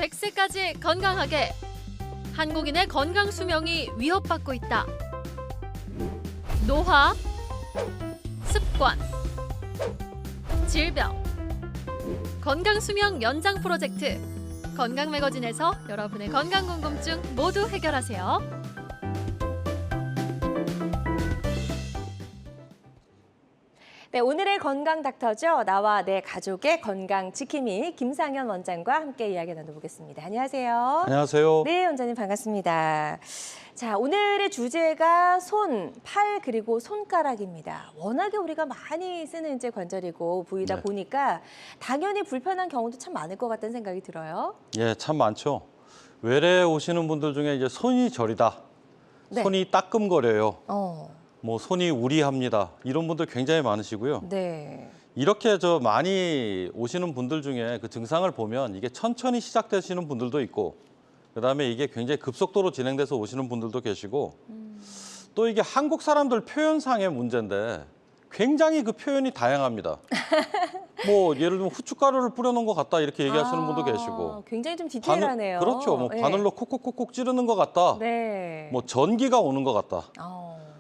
100세까지 건강하게. 한국인의 건강 수명이 위협받고 있다. 노화, 습관, 질병, 건강 수명 연장 프로젝트. 건강 매거진에서 여러분의 건강 궁금증 모두 해결하세요. 네, 오늘의 건강 닥터죠. 나와 내 가족의 건강 지킴이 김상현 원장과 함께 이야기 나눠보겠습니다. 안녕하세요. 안녕하세요. 네, 원장님 반갑습니다. 자, 오늘의 주제가 손, 팔 그리고 손가락입니다. 워낙에 우리가 많이 쓰는 이제 관절이고 부위다 네. 보니까 당연히 불편한 경우도 참 많을 것 같다는 생각이 들어요. 예, 참 많죠. 외래 오시는 분들 중에 이제 손이 저리다, 네. 손이 따끔거려요, 어, 뭐 손이 우리합니다. 이런 분들 굉장히 많으시고요. 네. 이렇게 많이 오시는 분들 중에 그 증상을 보면 이게 천천히 시작되시는 분들도 있고, 그다음에 이게 굉장히 급속도로 진행돼서 오시는 분들도 계시고, 또 이게 한국 사람들 표현상의 문제인데 굉장히 그 표현이 다양합니다. 뭐 예를 들면 후춧가루를 뿌려놓은 것 같다 이렇게 얘기하시는 분도 계시고, 굉장히 좀 디테일하네요. 그렇죠. 뭐 네. 바늘로 콕콕콕콕 찌르는 것 같다. 네. 뭐 전기가 오는 것 같다.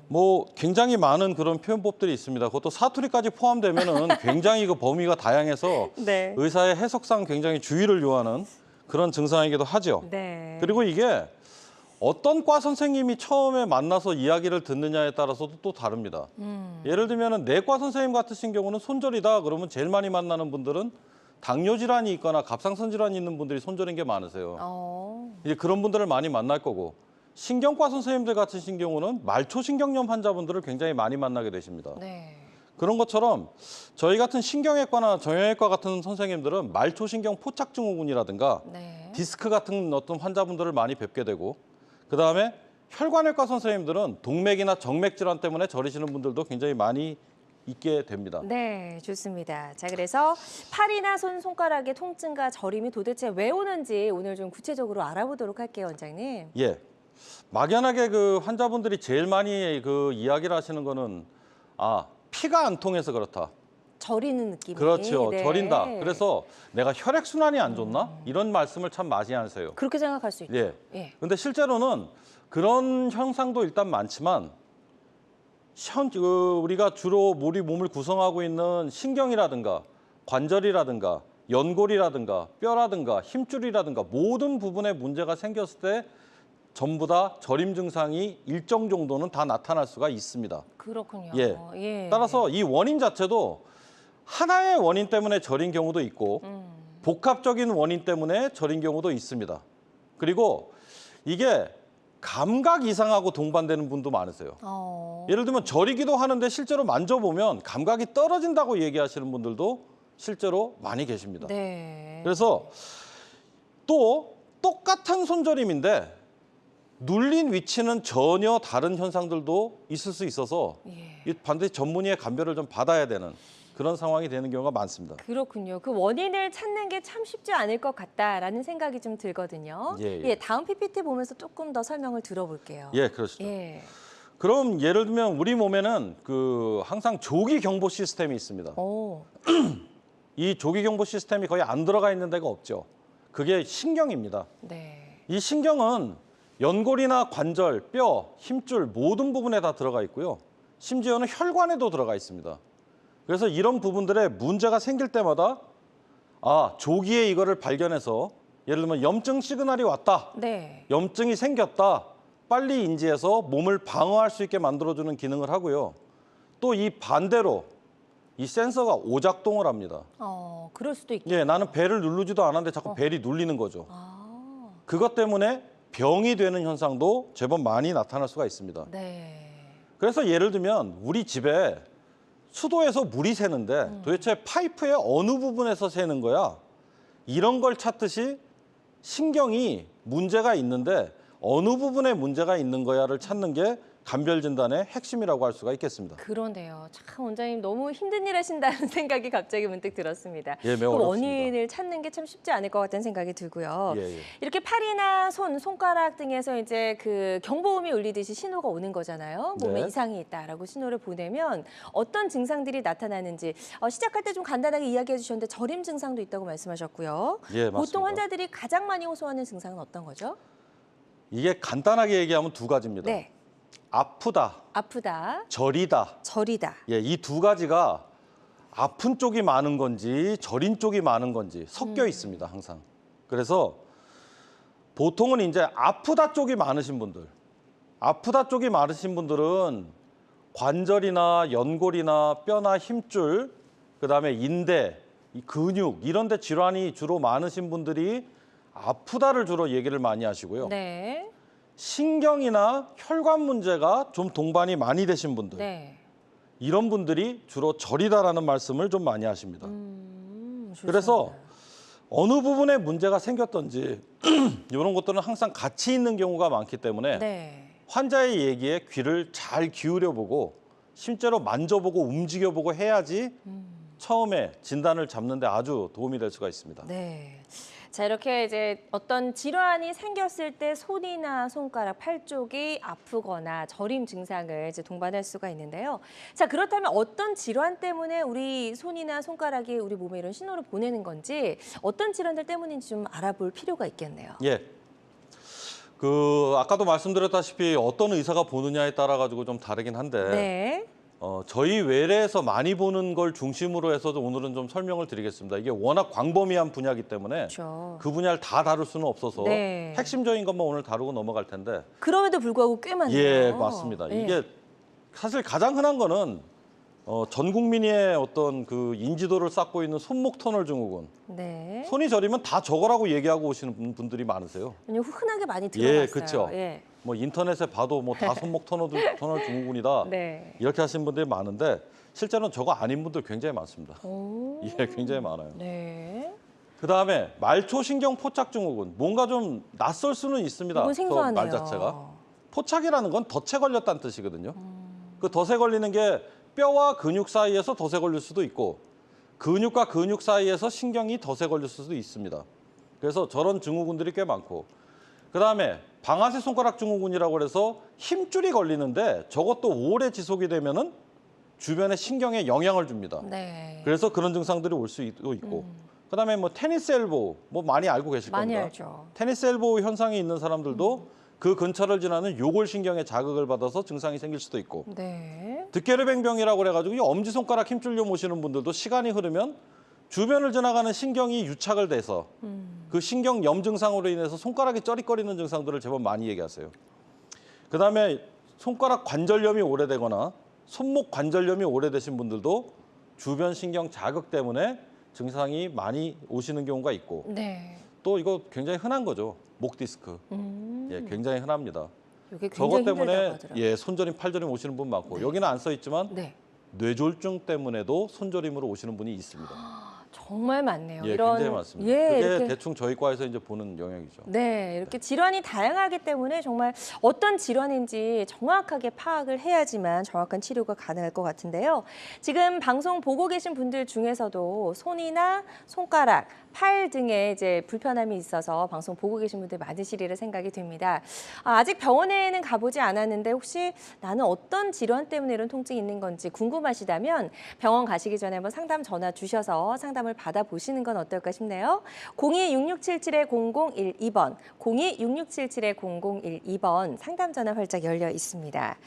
뭐 굉장히 많은 그런 표현법들이 있습니다. 그것도 사투리까지 포함되면은 굉장히 그 범위가 다양해서 네. 의사의 해석상 굉장히 주의를 요하는 그런 증상이기도 하죠. 네. 그리고 이게 어떤 과 선생님이 처음에 만나서 이야기를 듣느냐에 따라서도 또 다릅니다. 예를 들면은 내과 선생님 같으신 경우는 손저리다 그러면 제일 많이 만나는 분들은 당뇨 질환이 있거나 갑상선 질환이 있는 분들이 손저린 게 많으세요. 이제 그런 분들을 많이 만날 거고, 신경과 선생님들 같으신 경우는 말초신경염 환자분들을 굉장히 많이 만나게 되십니다. 네. 그런 것처럼 저희 같은 신경외과나 정형외과 같은 선생님들은 말초신경 포착증후군이라든가 네. 디스크 같은 어떤 환자분들을 많이 뵙게 되고, 그다음에 혈관외과 선생님들은 동맥이나 정맥 질환 때문에 저리시는 분들도 굉장히 많이 있게 됩니다. 네, 좋습니다. 자, 그래서 팔이나 손가락의 통증과 저림이 도대체 왜 오는지 오늘 좀 구체적으로 알아보도록 할게요, 원장님. 예. 막연하게 그 환자분들이 제일 많이 그 이야기를 하시는 거는 피가 안 통해서 그렇다. 저리는 느낌이. 그렇죠. 네. 저린다. 그래서 내가 혈액순환이 안 좋나? 이런 말씀을 참 많이 하세요. 그렇게 생각할 수 있죠. 예. 예. 근데 실제로는 그런 현상도 일단 많지만 우리가 주로 우리 몸을 구성하고 있는 신경이라든가 관절이라든가 연골이라든가 뼈라든가 힘줄이라든가 모든 부분에 문제가 생겼을 때 전부 다 저림 증상이 일정 정도는 다 나타날 수가 있습니다. 그렇군요. 예. 예. 따라서 이 원인 자체도 하나의 원인 때문에 저린 경우도 있고 복합적인 원인 때문에 저린 경우도 있습니다. 그리고 이게 감각 이상하고 동반되는 분도 많으세요. 예를 들면 저리기도 하는데 실제로 만져보면 감각이 떨어진다고 얘기하시는 분들도 실제로 많이 계십니다. 네. 그래서 또 똑같은 손저림인데 눌린 위치는 전혀 다른 현상들도 있을 수 있어서 예. 반드시 전문의의 감별을 좀 받아야 되는 그런 상황이 되는 경우가 많습니다. 그렇군요. 그 원인을 찾는 게 참 쉽지 않을 것 같다라는 생각이 좀 들거든요. 예. 다음 PPT 보면서 조금 더 설명을 들어볼게요. 예, 그렇죠. 예. 그럼 예를 들면 우리 몸에는 항상 조기 경보 시스템이 있습니다. 오. 이 조기 경보 시스템이 거의 안 들어가 있는 데가 없죠. 그게 신경입니다. 네. 이 신경은 연골이나 관절, 뼈, 힘줄 모든 부분에 다 들어가 있고요. 심지어는 혈관에도 들어가 있습니다. 그래서 이런 부분들에 문제가 생길 때마다 조기에 이거를 발견해서 예를 들면 염증 시그널이 왔다. 네. 염증이 생겼다. 빨리 인지해서 몸을 방어할 수 있게 만들어주는 기능을 하고요. 또 이 반대로 이 센서가 오작동을 합니다. 그럴 수도 있겠죠. 예, 나는 배를 누르지도 않았는데 자꾸 벨이 눌리는 거죠. 아. 그것 때문에 병이 되는 현상도 제법 많이 나타날 수가 있습니다. 네. 그래서 예를 들면 우리 집에 수도에서 물이 새는데 도대체 파이프의 어느 부분에서 새는 거야? 이런 걸 찾듯이 신경이 문제가 있는데 어느 부분에 문제가 있는 거야를 찾는 게 감별 진단의 핵심이라고 할 수가 있겠습니다. 그런데요. 참 원장님 너무 힘든 일 하신다는 생각이 갑자기 문득 들었습니다. 예, 매우 그 어렵습니다. 원인을 찾는 게 참 쉽지 않을 것 같다는 생각이 들고요. 예, 예. 이렇게 팔이나 손, 손가락 등에서 이제 그 경보음이 울리듯이 신호가 오는 거잖아요. 몸에 네. 이상이 있다라고 신호를 보내면 어떤 증상들이 나타나는지 시작할 때 좀 간단하게 이야기해 주셨는데 저림 증상도 있다고 말씀하셨고요. 예, 맞습니다. 보통 환자들이 가장 많이 호소하는 증상은 어떤 거죠? 이게 간단하게 얘기하면 두 가지입니다. 네. 아프다, 아프다, 저리다. 저리다. 예, 이 두 가지가 아픈 쪽이 많은 건지 저린 쪽이 많은 건지 섞여 있습니다, 항상. 그래서 보통은 이제 아프다 쪽이 많으신 분들, 아프다 쪽이 많으신 분들은 관절이나 연골이나 뼈나 힘줄, 그다음에 인대, 이 근육 이런 데 질환이 주로 많으신 분들이 아프다를 주로 얘기를 많이 하시고요. 네. 신경이나 혈관 문제가 좀 동반이 많이 되신 분들, 네. 이런 분들이 주로 저리다라는 말씀을 좀 많이 하십니다. 그래서 어느 부분에 문제가 생겼던지 이런 것들은 항상 같이 있는 경우가 많기 때문에 네. 환자의 얘기에 귀를 잘 기울여보고 실제로 만져보고 움직여보고 해야지 처음에 진단을 잡는 데 아주 도움이 될 수가 있습니다. 네. 자, 이렇게 이제 어떤 질환이 생겼을 때 손이나 손가락, 팔 쪽이 아프거나 저림 증상을 이제 동반할 수가 있는데요. 자, 그렇다면 어떤 질환 때문에 우리 손이나 손가락이 우리 몸에 이런 신호를 보내는 건지 어떤 질환들 때문인지 좀 알아볼 필요가 있겠네요. 예. 아까도 말씀드렸다시피 어떤 의사가 보느냐에 따라 가지고 좀 다르긴 한데 네. 저희 외래에서 많이 보는 걸 중심으로 해서 오늘은 좀 설명을 드리겠습니다. 이게 워낙 광범위한 분야이기 때문에 그렇죠. 그 분야를 다 다룰 수는 없어서 네. 핵심적인 것만 오늘 다루고 넘어갈 텐데. 그럼에도 불구하고 꽤 많네요. 예, 맞습니다. 네. 이게 사실 가장 흔한 거는 전 국민의 어떤 그 인지도를 쌓고 있는 손목 터널 증후군. 네. 손이 저리면 다 저거라고 얘기하고 오시는 분들이 많으세요. 왜냐면 흔하게 많이 들어봤어요. 예, 그렇죠. 예. 뭐 인터넷에 봐도 뭐 다 손목 터널 증후군이다. 네. 이렇게 하시는 분들이 많은데 실제로는 저거 아닌 분들 굉장히 많습니다. 오. 예, 굉장히 많아요. 네. 그다음에 말초신경 포착 증후군. 뭔가 좀 낯설 수는 있습니다. 이건 그 생소하네요. 말 자체가. 포착이라는 건 덫에 걸렸다는 뜻이거든요. 그 덫에 걸리는 게 뼈와 근육 사이에서 덫에 걸릴 수도 있고 근육과 근육 사이에서 신경이 덫에 걸릴 수도 있습니다. 그래서 저런 증후군들이 꽤 많고 그다음에 방아쇠 손가락 증후군이라고 해서 힘줄이 걸리는데 저것도 오래 지속이 되면은 주변에 신경에 영향을 줍니다. 네. 그래서 그런 증상들이 올 수도 있고 그다음에 뭐 테니스 엘보우 뭐 많이 알고 계실 많이 겁니다. 알죠. 테니스 엘보우 현상이 있는 사람들도 그 근처를 지나는 요골신경에 자극을 받아서 증상이 생길 수도 있고 네. 득게르뱅병이라고 그래가지고 이 엄지손가락 힘줄려 모시는 분들도 시간이 흐르면 주변을 지나가는 신경이 유착을 돼서 그 신경염 증상으로 인해서 손가락이 쩌릿거리는 증상들을 제법 많이 얘기하세요. 그다음에 손가락 관절염이 오래되거나 손목 관절염이 오래되신 분들도 주변 신경 자극 때문에 증상이 많이 오시는 경우가 있고 네. 또 이거 굉장히 흔한 거죠. 목 디스크. 예, 굉장히 흔합니다. 이게 굉장히 저것 힘들다고 때문에 하더라고요. 예, 손저림, 팔저림 오시는 분 많고 여기는 안 써 있지만 네. 뇌졸중 때문에도 손저림으로 오시는 분이 있습니다. 정말 많네요. 예, 이런 굉장히 많습니다. 예, 그게 이렇게 대충 저희 과에서 이제 보는 영역이죠. 네, 이렇게 질환이 다양하기 때문에 정말 어떤 질환인지 정확하게 파악을 해야지만 정확한 치료가 가능할 것 같은데요. 지금 방송 보고 계신 분들 중에서도 손이나 손가락, 팔 등에 이제 불편함이 있어서 방송 보고 계신 분들 많으시리라 생각이 듭니다. 아직 병원에는 가보지 않았는데 혹시 나는 어떤 질환 때문에 이런 통증이 있는 건지 궁금하시다면 병원 가시기 전에 한번 상담 전화 주셔서 상담을 받아보시는 건 어떨까 싶네요. 02-6677-0012번, 02-6677-0012번 상담 전화 활짝 열려 있습니다.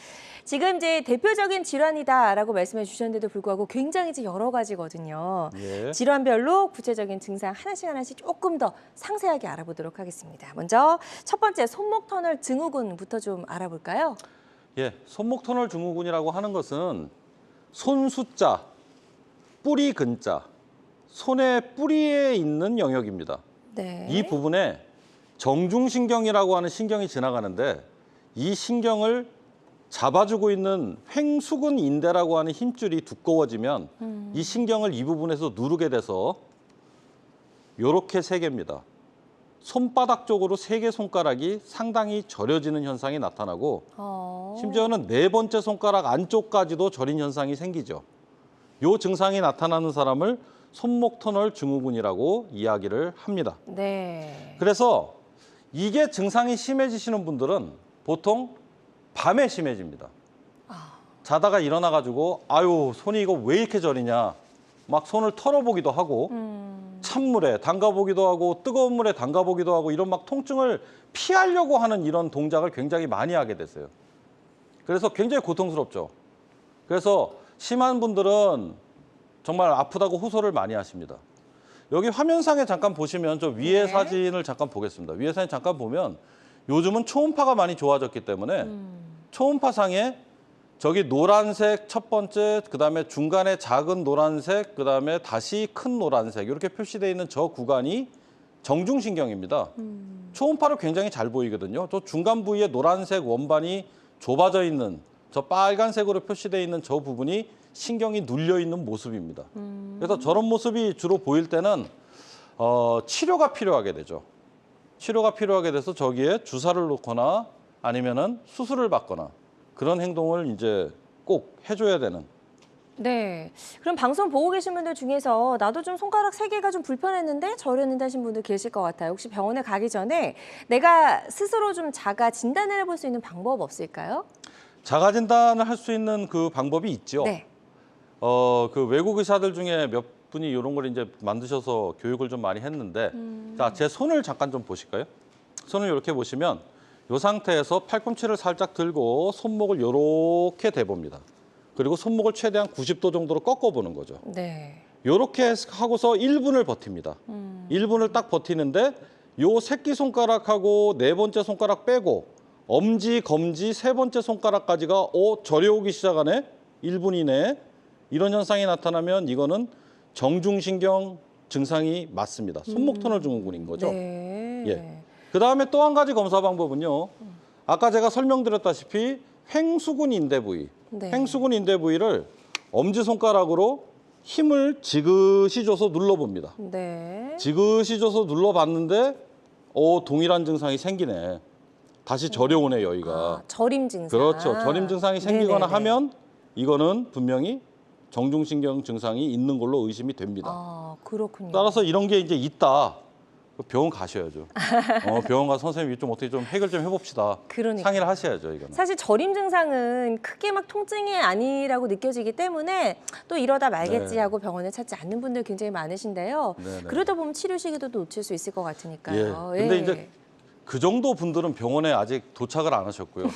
지금 이제 대표적인 질환이다라고 말씀해 주셨는데도 불구하고 굉장히 이제 여러 가지거든요. 예. 질환별로 구체적인 증상 하나씩 조금 더 상세하게 알아보도록 하겠습니다. 먼저 첫 번째 손목 터널 증후군부터 좀 알아볼까요? 예, 손목 터널 증후군이라고 하는 것은 손 숫자, 뿌리 근자, 손의 뿌리에 있는 영역입니다. 네. 이 부분에 정중신경이라고 하는 신경이 지나가는데 이 신경을 잡아주고 있는 횡수근 인대라고 하는 힘줄이 두꺼워지면 이 신경을 이 부분에서 누르게 돼서 이렇게 세 개입니다. 손바닥 쪽으로 3개 손가락이 상당히 저려지는 현상이 나타나고 심지어는 4번째 손가락 안쪽까지도 저린 현상이 생기죠. 이 증상이 나타나는 사람을 손목 터널 증후군이라고 이야기를 합니다. 네. 그래서 이게 증상이 심해지시는 분들은 보통 밤에 심해집니다. 자다가 일어나가지고 아유 손이 이거 왜 이렇게 저리냐 막 손을 털어보기도 하고 찬물에 담가보기도 하고 뜨거운 물에 담가보기도 하고 이런 막 통증을 피하려고 하는 이런 동작을 굉장히 많이 하게 됐어요. 그래서 굉장히 고통스럽죠. 그래서 심한 분들은 정말 아프다고 호소를 많이 하십니다. 여기 화면상에 잠깐 보시면 저 위에 네. 사진을 잠깐 보겠습니다. 위에 사진 잠깐 보면 요즘은 초음파가 많이 좋아졌기 때문에 초음파상에 저기 노란색 첫 번째, 그다음에 중간에 작은 노란색, 그다음에 다시 큰 노란색 이렇게 표시되어 있는 저 구간이 정중신경입니다. 초음파로 굉장히 잘 보이거든요. 저 중간 부위에 노란색 원반이 좁아져 있는 저 빨간색으로 표시되어 있는 저 부분이 신경이 눌려 있는 모습입니다. 그래서 저런 모습이 주로 보일 때는 치료가 필요하게 되죠. 치료가 필요하게 돼서 저기에 주사를 놓거나 아니면은 수술을 받거나 그런 행동을 이제 꼭 해줘야 되는. 네. 그럼 방송 보고 계신 분들 중에서 나도 좀 손가락 3개가 좀 불편했는데 저렸는데 하신 분들 계실 것 같아요. 혹시 병원에 가기 전에 내가 스스로 좀 자가 진단을 해볼 수 있는 방법 없을까요? 자가 진단을 할 수 있는 그 방법이 있죠. 네. 그 외국 의사들 중에 몇 분이 이런 걸 이제 만드셔서 교육을 좀 많이 했는데, 자, 제 손을 잠깐 좀 보실까요? 손을 이렇게 보시면 이 상태에서 팔꿈치를 살짝 들고 손목을 이렇게 대봅니다. 그리고 손목을 최대한 90도 정도로 꺾어보는 거죠. 네. 이렇게 하고서 1분을 버팁니다. 1분을 딱 버티는데 요 새끼손가락하고 4번째 손가락 빼고 엄지, 검지, 3번째 손가락까지가 저려오기 시작하네. 1분 이내에. 이런 현상이 나타나면 이거는 정중신경 증상이 맞습니다. 손목 터널 증후군인 거죠. 네. 예. 그다음에 또 한 가지 검사 방법은요. 아까 제가 설명드렸다시피 횡수근 인대 부위. 네. 횡수근 인대 부위를 엄지손가락으로 힘을 지그시 줘서 눌러봅니다. 네. 지그시 줘서 눌러봤는데 동일한 증상이 생기네. 다시 저려오네 여기가. 저림 증상. 그렇죠. 저림 증상이 생기거나 네네네. 하면 이거는 분명히 정중신경 증상이 있는 걸로 의심이 됩니다. 아, 그렇군요. 따라서 이런 게 이제 있다. 병원 가셔야죠. 병원 가서 선생님이 좀 어떻게 좀 해결 좀 해봅시다. 그러니까요. 상의를 하셔야죠, 이거는. 사실 저림 증상은 크게 막 통증이 아니라고 느껴지기 때문에 또 이러다 말겠지 네. 하고 병원을 찾지 않는 분들 굉장히 많으신데요. 네네. 그러다 보면 치료 시기도 놓칠 수 있을 것 같으니까요. 예. 근데 이제 그 정도 분들은 병원에 아직 도착을 안 하셨고요.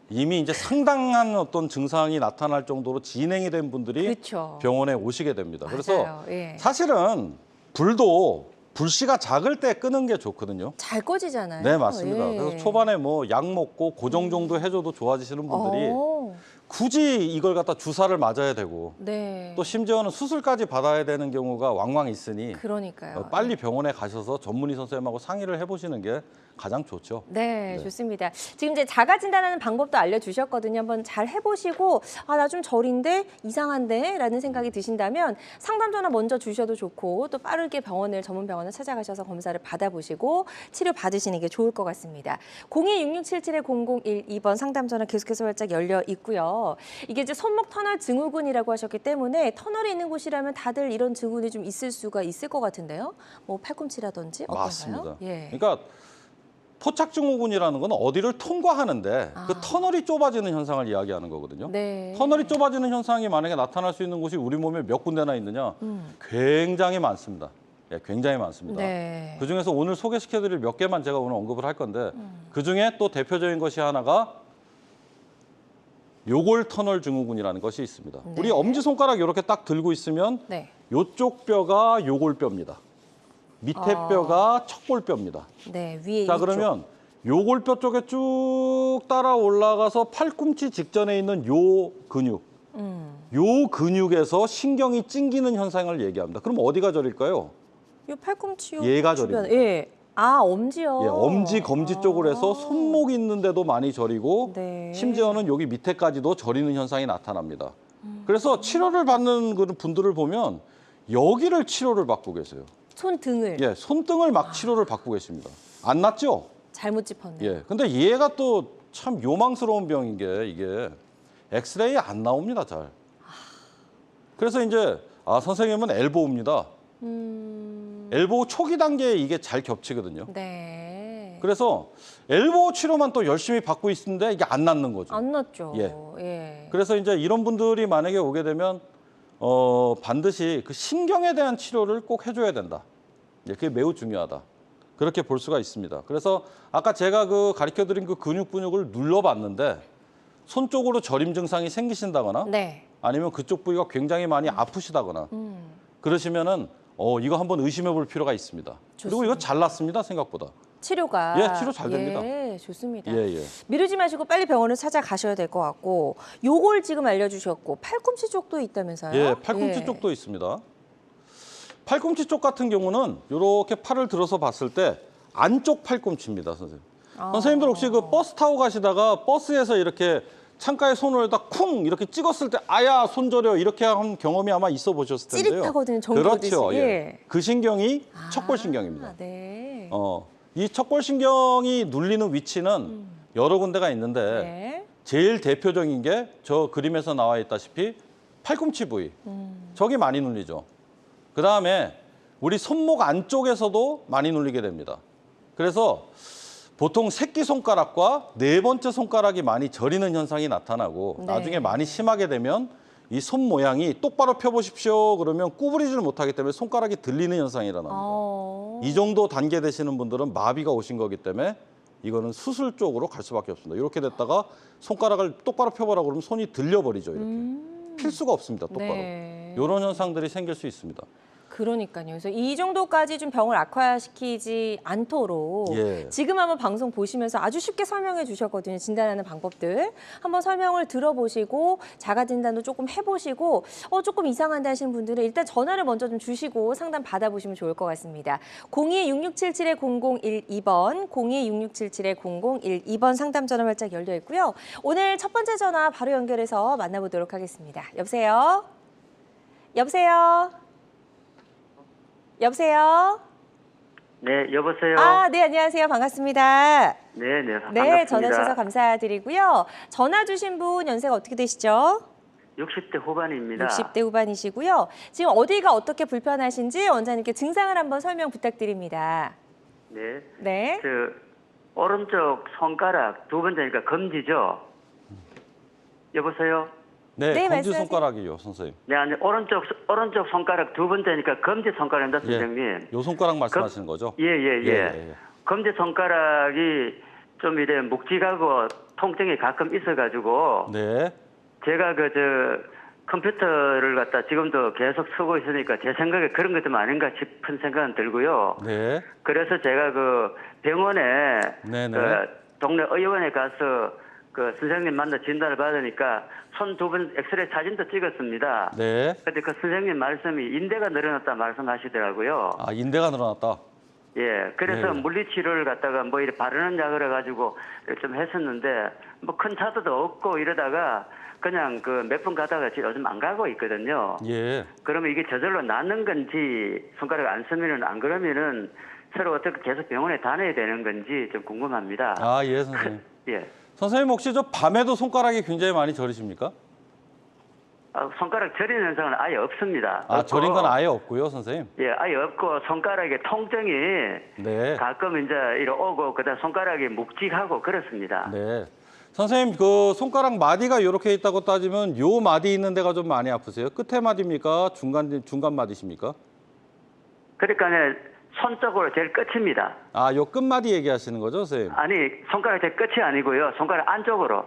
이미 이제 상당한 어떤 증상이 나타날 정도로 진행이 된 분들이 그렇죠. 병원에 오시게 됩니다. 맞아요. 그래서 예. 사실은 불도 불씨가 작을 때 끄는 게 좋거든요. 잘 꺼지잖아요. 네, 맞습니다. 예. 그래서 초반에 뭐 약 먹고 고정 정도 해줘도 좋아지시는 분들이 어, 굳이 이걸 갖다 주사를 맞아야 되고 네. 또 심지어는 수술까지 받아야 되는 경우가 왕왕 있으니 그러니까요. 빨리 병원에 가셔서 전문의 선생님하고 상의를 해보시는 게 가장 좋죠. 네, 네. 좋습니다. 지금 이제 자가 진단하는 방법도 알려주셨거든요. 한번 잘 해보시고 나 좀 저린데 이상한데 라는 생각이 드신다면 상담 전화 먼저 주셔도 좋고 또 빠르게 전문 병원을 찾아가셔서 검사를 받아보시고 치료 받으시는 게 좋을 것 같습니다. 026677-0012번 상담 전화 계속해서 활짝 열려 있고요. 이게 이제 손목 터널 증후군이라고 하셨기 때문에 터널이 있는 곳이라면 다들 이런 증후군이 좀 있을 수가 있을 것 같은데요. 뭐 팔꿈치라든지 어떤가요? 맞습니다. 예. 그러니까 포착증후군이라는 건 어디를 통과하는데 그 터널이 좁아지는 현상을 이야기하는 거거든요. 네. 터널이 좁아지는 현상이 만약에 나타날 수 있는 곳이 우리 몸에 몇 군데나 있느냐? 굉장히 많습니다. 예, 굉장히 많습니다. 네. 그중에서 오늘 소개시켜드릴 몇 개만 제가 오늘 언급을 할 건데 그중에 또 대표적인 것이 하나가 요골 터널 증후군이라는 것이 있습니다. 네. 우리 엄지손가락 이렇게 딱 들고 있으면 네. 요쪽 뼈가 요골뼈입니다. 밑에 뼈가 척골뼈입니다. 네, 위에 자, 이쪽. 그러면 요골뼈 쪽에 쭉 따라 올라가서 팔꿈치 직전에 있는 요 근육, 요 근육에서 신경이 찡기는 현상을 얘기합니다. 그럼 어디가 저릴까요? 요 팔꿈치 요 얘가 주변. 저립니다. 예. 엄지요. 예, 엄지, 검지 쪽으로 해서 손목 있는데도 많이 저리고 네. 심지어는 여기 밑에까지도 저리는 현상이 나타납니다. 그래서 치료를 받는 그 분들을 보면 여기를 치료를 받고 계세요. 손등을. 예, 손등을 막 치료를 받고 계십니다. 안 낫죠? 잘못 짚었네요. 예. 근데 얘가 또 참 요망스러운 병인 게 이게 엑스레이 안 나옵니다, 잘. 그래서 이제 선생님은 엘보우입니다. 엘보우 초기 단계에 이게 잘 겹치거든요. 네. 그래서 엘보우 치료만 또 열심히 받고 있는데 이게 안 낫는 거죠. 안 났죠. 예. 예. 그래서 이제 이런 분들이 만약에 오게 되면 반드시 그 신경에 대한 치료를 꼭 해줘야 된다. 예, 그게 매우 중요하다. 그렇게 볼 수가 있습니다. 그래서 아까 제가 가르쳐드린 그 근육을 눌러봤는데 손 쪽으로 저림 증상이 생기신다거나 네. 아니면 그쪽 부위가 굉장히 많이 아프시다거나 그러시면은 이거 한번 의심해 볼 필요가 있습니다. 그리고 이거 잘 낫습니다, 생각보다. 치료가. 예, 치료 잘 됩니다. 예, 좋습니다. 예, 예. 미루지 마시고 빨리 병원을 찾아가셔야 될 것 같고 요걸 지금 알려주셨고 팔꿈치 쪽도 있다면서요? 예, 팔꿈치 예. 쪽도 있습니다. 팔꿈치 쪽 같은 경우는 이렇게 팔을 들어서 봤을 때 안쪽 팔꿈치입니다, 선생님. 선생님들 혹시 그 버스 타고 가시다가 버스에서 이렇게 창가에 손을 딱 쿵 이렇게 찍었을 때 아야 손 저려 이렇게 한 경험이 아마 있어 보셨을 텐데요. 찌릿하거든요, 정조듯이. 그렇죠. 예. 예. 그 신경이 척골신경입니다. 네. 이 척골신경이 눌리는 위치는 여러 군데가 있는데 네. 제일 대표적인 게 저 그림에서 나와 있다시피 팔꿈치 부위. 저기 많이 눌리죠. 그다음에 우리 손목 안쪽에서도 많이 눌리게 됩니다. 그래서 보통 새끼손가락과 네 번째 손가락이 많이 저리는 현상이 나타나고 네. 나중에 많이 심하게 되면 이 손 모양이 똑바로 펴보십시오 그러면 구부리지를 못하기 때문에 손가락이 들리는 현상이 일어납니다. 이 정도 단계 되시는 분들은 마비가 오신 거기 때문에 이거는 수술 쪽으로 갈 수밖에 없습니다. 이렇게 됐다가 손가락을 똑바로 펴보라고 그러면 손이 들려버리죠. 이렇게. 필 수가 없습니다. 똑바로. 네. 이런 현상들이 생길 수 있습니다. 그러니까요. 그래서 이 정도까지 좀 병을 악화시키지 않도록 예. 지금 한번 방송 보시면서 아주 쉽게 설명해 주셨거든요. 진단하는 방법들. 한번 설명을 들어보시고 자가 진단도 조금 해보시고 조금 이상한데 하시는 분들은 일단 전화를 먼저 좀 주시고 상담 받아보시면 좋을 것 같습니다. 02-6677-0012번, 02-6677-0012번 상담 전화 활짝 열려 있고요. 오늘 첫 번째 전화 바로 연결해서 만나보도록 하겠습니다. 여보세요? 여보세요? 여보세요? 네, 여보세요? 네, 안녕하세요. 반갑습니다. 네, 반갑습니다. 네, 전화 주셔서 감사드리고요. 전화 주신 분 연세가 어떻게 되시죠? 60대 후반입니다. 60대 후반이시고요. 지금 어디가 어떻게 불편하신지 원장님께 증상을 한번 설명 부탁드립니다. 네. 네. 오른쪽 손가락 두 번째니까 검지죠? 여보세요? 네, 네, 검지 말씀하세요. 손가락이요, 선생님. 네, 아니, 오른쪽 손가락 두 번째니까 검지 손가락입니다, 선생님. 요 손가락 말씀하시는 거죠? 예. 검지 손가락이 좀 이래 묵직하고 통증이 가끔 있어가지고 네. 제가 컴퓨터를 갖다 지금도 계속 쓰고 있으니까 제 생각에 그런 것 좀 아닌가 싶은 생각은 들고요. 네. 그래서 제가 병원에 네네. 동네 의원에 가서 선생님 만나 진단을 받으니까 손 두 번 엑스레이 사진도 찍었습니다. 네. 근데 그 선생님 말씀이 인대가 늘어났다 말씀하시더라고요. 인대가 늘어났다. 예, 그래서 네. 물리치료를 갖다가 이렇게 바르는 약을 해가지고 좀 했었는데 큰 차도도 없고 이러다가 그냥 몇 번 가다가 요즘 안 가고 있거든요. 예. 그러면 이게 저절로 낫는 건지 손가락 안 쓰면은 안 그러면은 서로 어떻게 계속 병원에 다녀야 되는 건지 좀 궁금합니다. 예, 선생님. 예. 선생님 혹시 밤에도 손가락이 굉장히 많이 저리십니까? 손가락 저리는 현상은 아예 없습니다. 저린 건 아예 없고요, 선생님. 예, 아예 없고 손가락에 통증이 네. 가끔 이제 이리 오고 그다음 손가락이 묵직하고 그렇습니다. 네. 선생님, 손가락 마디가 이렇게 있다고 따지면 요 마디 있는 데가 좀 많이 아프세요? 끝에 마디입니까? 중간 마디십니까? 그러니까 손 쪽으로 제일 끝입니다. 요 끝마디 얘기하시는 거죠, 선생님? 아니, 손가락 제일 끝이 아니고요. 손가락 안쪽으로.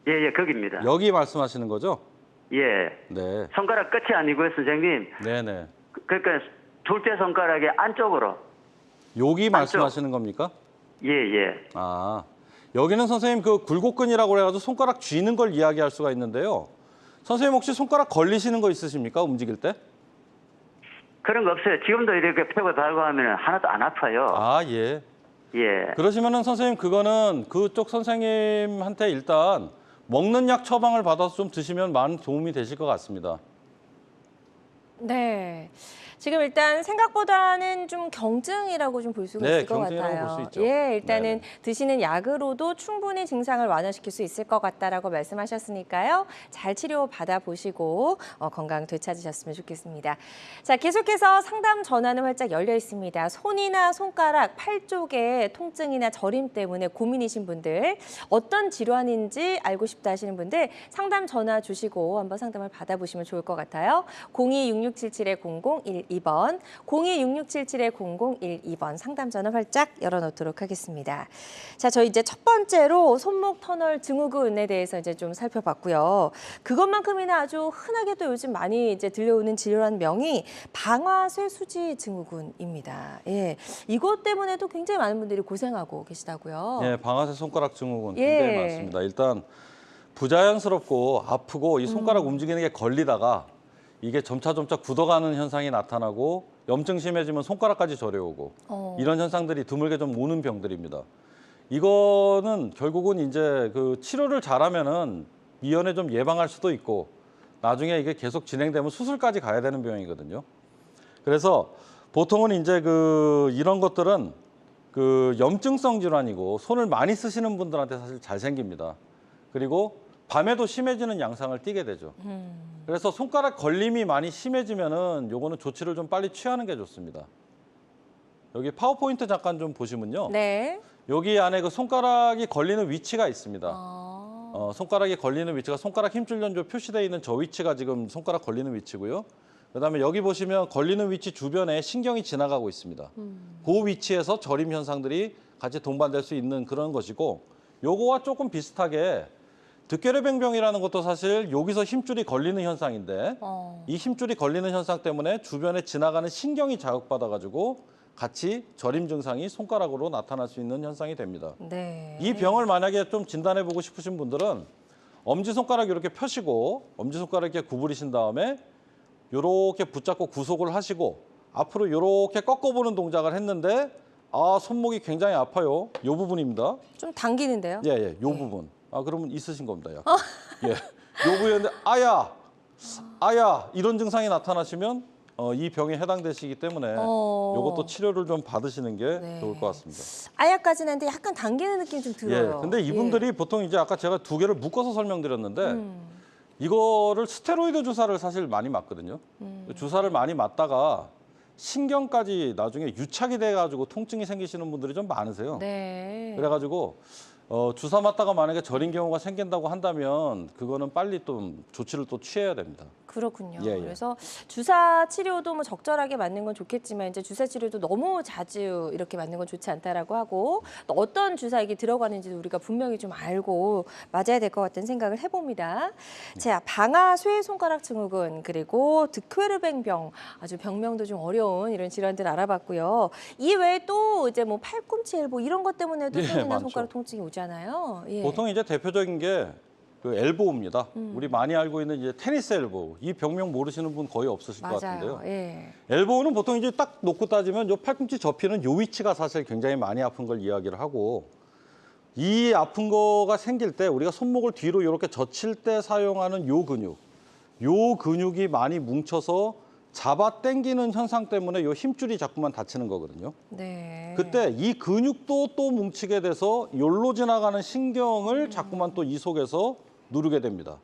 예, 거기입니다. 여기 말씀하시는 거죠? 예. 네. 손가락 끝이 아니고요, 선생님. 네네. 그러니까 둘째 손가락의 안쪽으로. 여기 말씀하시는 겁니까? 예. 여기는 선생님 굴곡근이라고 해가지고 손가락 쥐는 걸 이야기할 수가 있는데요. 선생님 혹시 손가락 걸리시는 거 있으십니까? 움직일 때? 그런 거 없어요. 지금도 이렇게 펴고 달고 하면 하나도 안 아파요. 예. 예. 그러시면은 선생님 그거는 그쪽 선생님한테 일단 먹는 약 처방을 받아서 좀 드시면 많은 도움이 되실 것 같습니다. 네. 지금 일단 생각보다는 좀 경증이라고 좀 볼 수가 네, 있을 것 경증이라고 같아요. 볼수 있죠. 예, 일단은 네네. 드시는 약으로도 충분히 증상을 완화시킬 수 있을 것 같다라고 말씀하셨으니까요. 잘 치료 받아보시고 건강 되찾으셨으면 좋겠습니다. 자, 계속해서 상담 전화는 활짝 열려 있습니다. 손이나 손가락, 팔 쪽에 통증이나 저림 때문에 고민이신 분들, 어떤 질환인지 알고 싶다 하시는 분들 상담 전화 주시고 한번 상담을 받아보시면 좋을 것 같아요. 02-6677-0012번, 02-6677-0012번 상담 전화 활짝 열어놓도록 하겠습니다. 자, 저희 이제 첫 번째로 손목 터널 증후군에 대해서 이제 좀 살펴봤고요. 그것만큼이나 아주 흔하게 또 요즘 많이 이제 들려오는 질환명이 방아쇠수지 증후군입니다. 예, 이것 때문에도 굉장히 많은 분들이 고생하고 계시다고요. 예, 방아쇠 손가락 증후군 예. 굉장히 많습니다. 일단 부자연스럽고 아프고 이 손가락 움직이는 게 걸리다가 이게 점차 굳어가는 현상이 나타나고 염증 심해지면 손가락까지 저려오고 이런 현상들이 드물게 좀 오는 병들입니다. 이거는 결국은 이제 그 치료를 잘하면은 미연에 좀 예방할 수도 있고 나중에 이게 계속 진행되면 수술까지 가야 되는 병이거든요. 그래서 보통은 이제 이런 것들은 염증성 질환이고 손을 많이 쓰시는 분들한테 사실 잘 생깁니다. 그리고 밤에도 심해지는 양상을 띠게 되죠. 그래서 손가락 걸림이 많이 심해지면은 요거는 조치를 좀 빨리 취하는 게 좋습니다. 여기 파워포인트 잠깐 좀 보시면요. 네. 여기 안에 그 손가락이 걸리는 위치가 있습니다. 손가락이 걸리는 위치가 손가락 힘줄 연조 표시되어 있는 저 위치가 지금 손가락 걸리는 위치고요. 그다음에 여기 보시면 걸리는 위치 주변에 신경이 지나가고 있습니다. 그 위치에서 저림 현상들이 같이 동반될 수 있는 그런 것이고 요거와 조금 비슷하게 득괴뢰병병이라는 것도 사실 여기서 힘줄이 걸리는 현상인데 이 힘줄이 걸리는 현상 때문에 주변에 지나가는 신경이 자극받아가지고 같이 저림 증상이 손가락으로 나타날 수 있는 현상이 됩니다. 네. 이 병을 만약에 좀 진단해보고 싶으신 분들은 엄지손가락 이렇게 펴시고 엄지손가락 이렇게 구부리신 다음에 이렇게 붙잡고 구속을 하시고 앞으로 이렇게 꺾어보는 동작을 했는데 손목이 굉장히 아파요. 이 부분입니다. 좀 당기는데요? 예, 이 부분. 그러면 있으신 겁니다. 약간. 예, 요 부위인데 아야 이런 증상이 나타나시면 이 병에 해당되시기 때문에 이것도 치료를 좀 받으시는 게 네. 좋을 것 같습니다. 아야까지는 했는데 약간 당기는 느낌이 좀 들어요. 예, 근데 이분들이 보통 이제 아까 제가 두 개를 묶어서 설명드렸는데 이거를 스테로이드 주사를 사실 많이 맞거든요. 주사를 많이 맞다가 신경까지 나중에 유착이 돼가지고 통증이 생기시는 분들이 좀 많으세요. 네. 그래가지고 주사 맞다가 만약에 저린 경우가 생긴다고 한다면 그거는 빨리 또 조치를 또 취해야 됩니다. 그렇군요. 예. 그래서 주사 치료도 뭐 적절하게 맞는 건 좋겠지만 이제 주사 치료도 너무 자주 이렇게 맞는 건 좋지 않다라고 하고 또 어떤 주사 이게 들어가는지도 우리가 분명히 좀 알고 맞아야 될 것 같다는 생각을 해봅니다. 자, 방아쇠 손가락 증후군 그리고 득회르뱅병 아주 병명도 좀 어려운 이런 질환들 알아봤고요. 이 외에 또 이제 뭐 팔꿈치 엘보 이런 것 때문에도 예, 손이나 많죠. 손가락 통증이 오잖아요. 예. 보통 이제 대표적인 게 엘보우입니다. 우리 많이 알고 있는 이제 테니스 엘보우. 이 병명 모르시는 분 거의 없으실 것 같은데요. 맞아요. 예. 엘보우는 보통 이제 딱 놓고 따지면 요 팔꿈치 접히는 요 위치가 사실 굉장히 많이 아픈 걸 이야기를 하고 이 아픈 거가 생길 때 우리가 손목을 뒤로 이렇게 젖힐 때 사용하는 요 근육이 많이 뭉쳐서 잡아 당기는 현상 때문에 요 힘줄이 자꾸만 다치는 거거든요. 네. 그때 이 근육도 또 뭉치게 돼서 요로 지나가는 신경을 자꾸만 또 이 속에서 누르게 됩니다.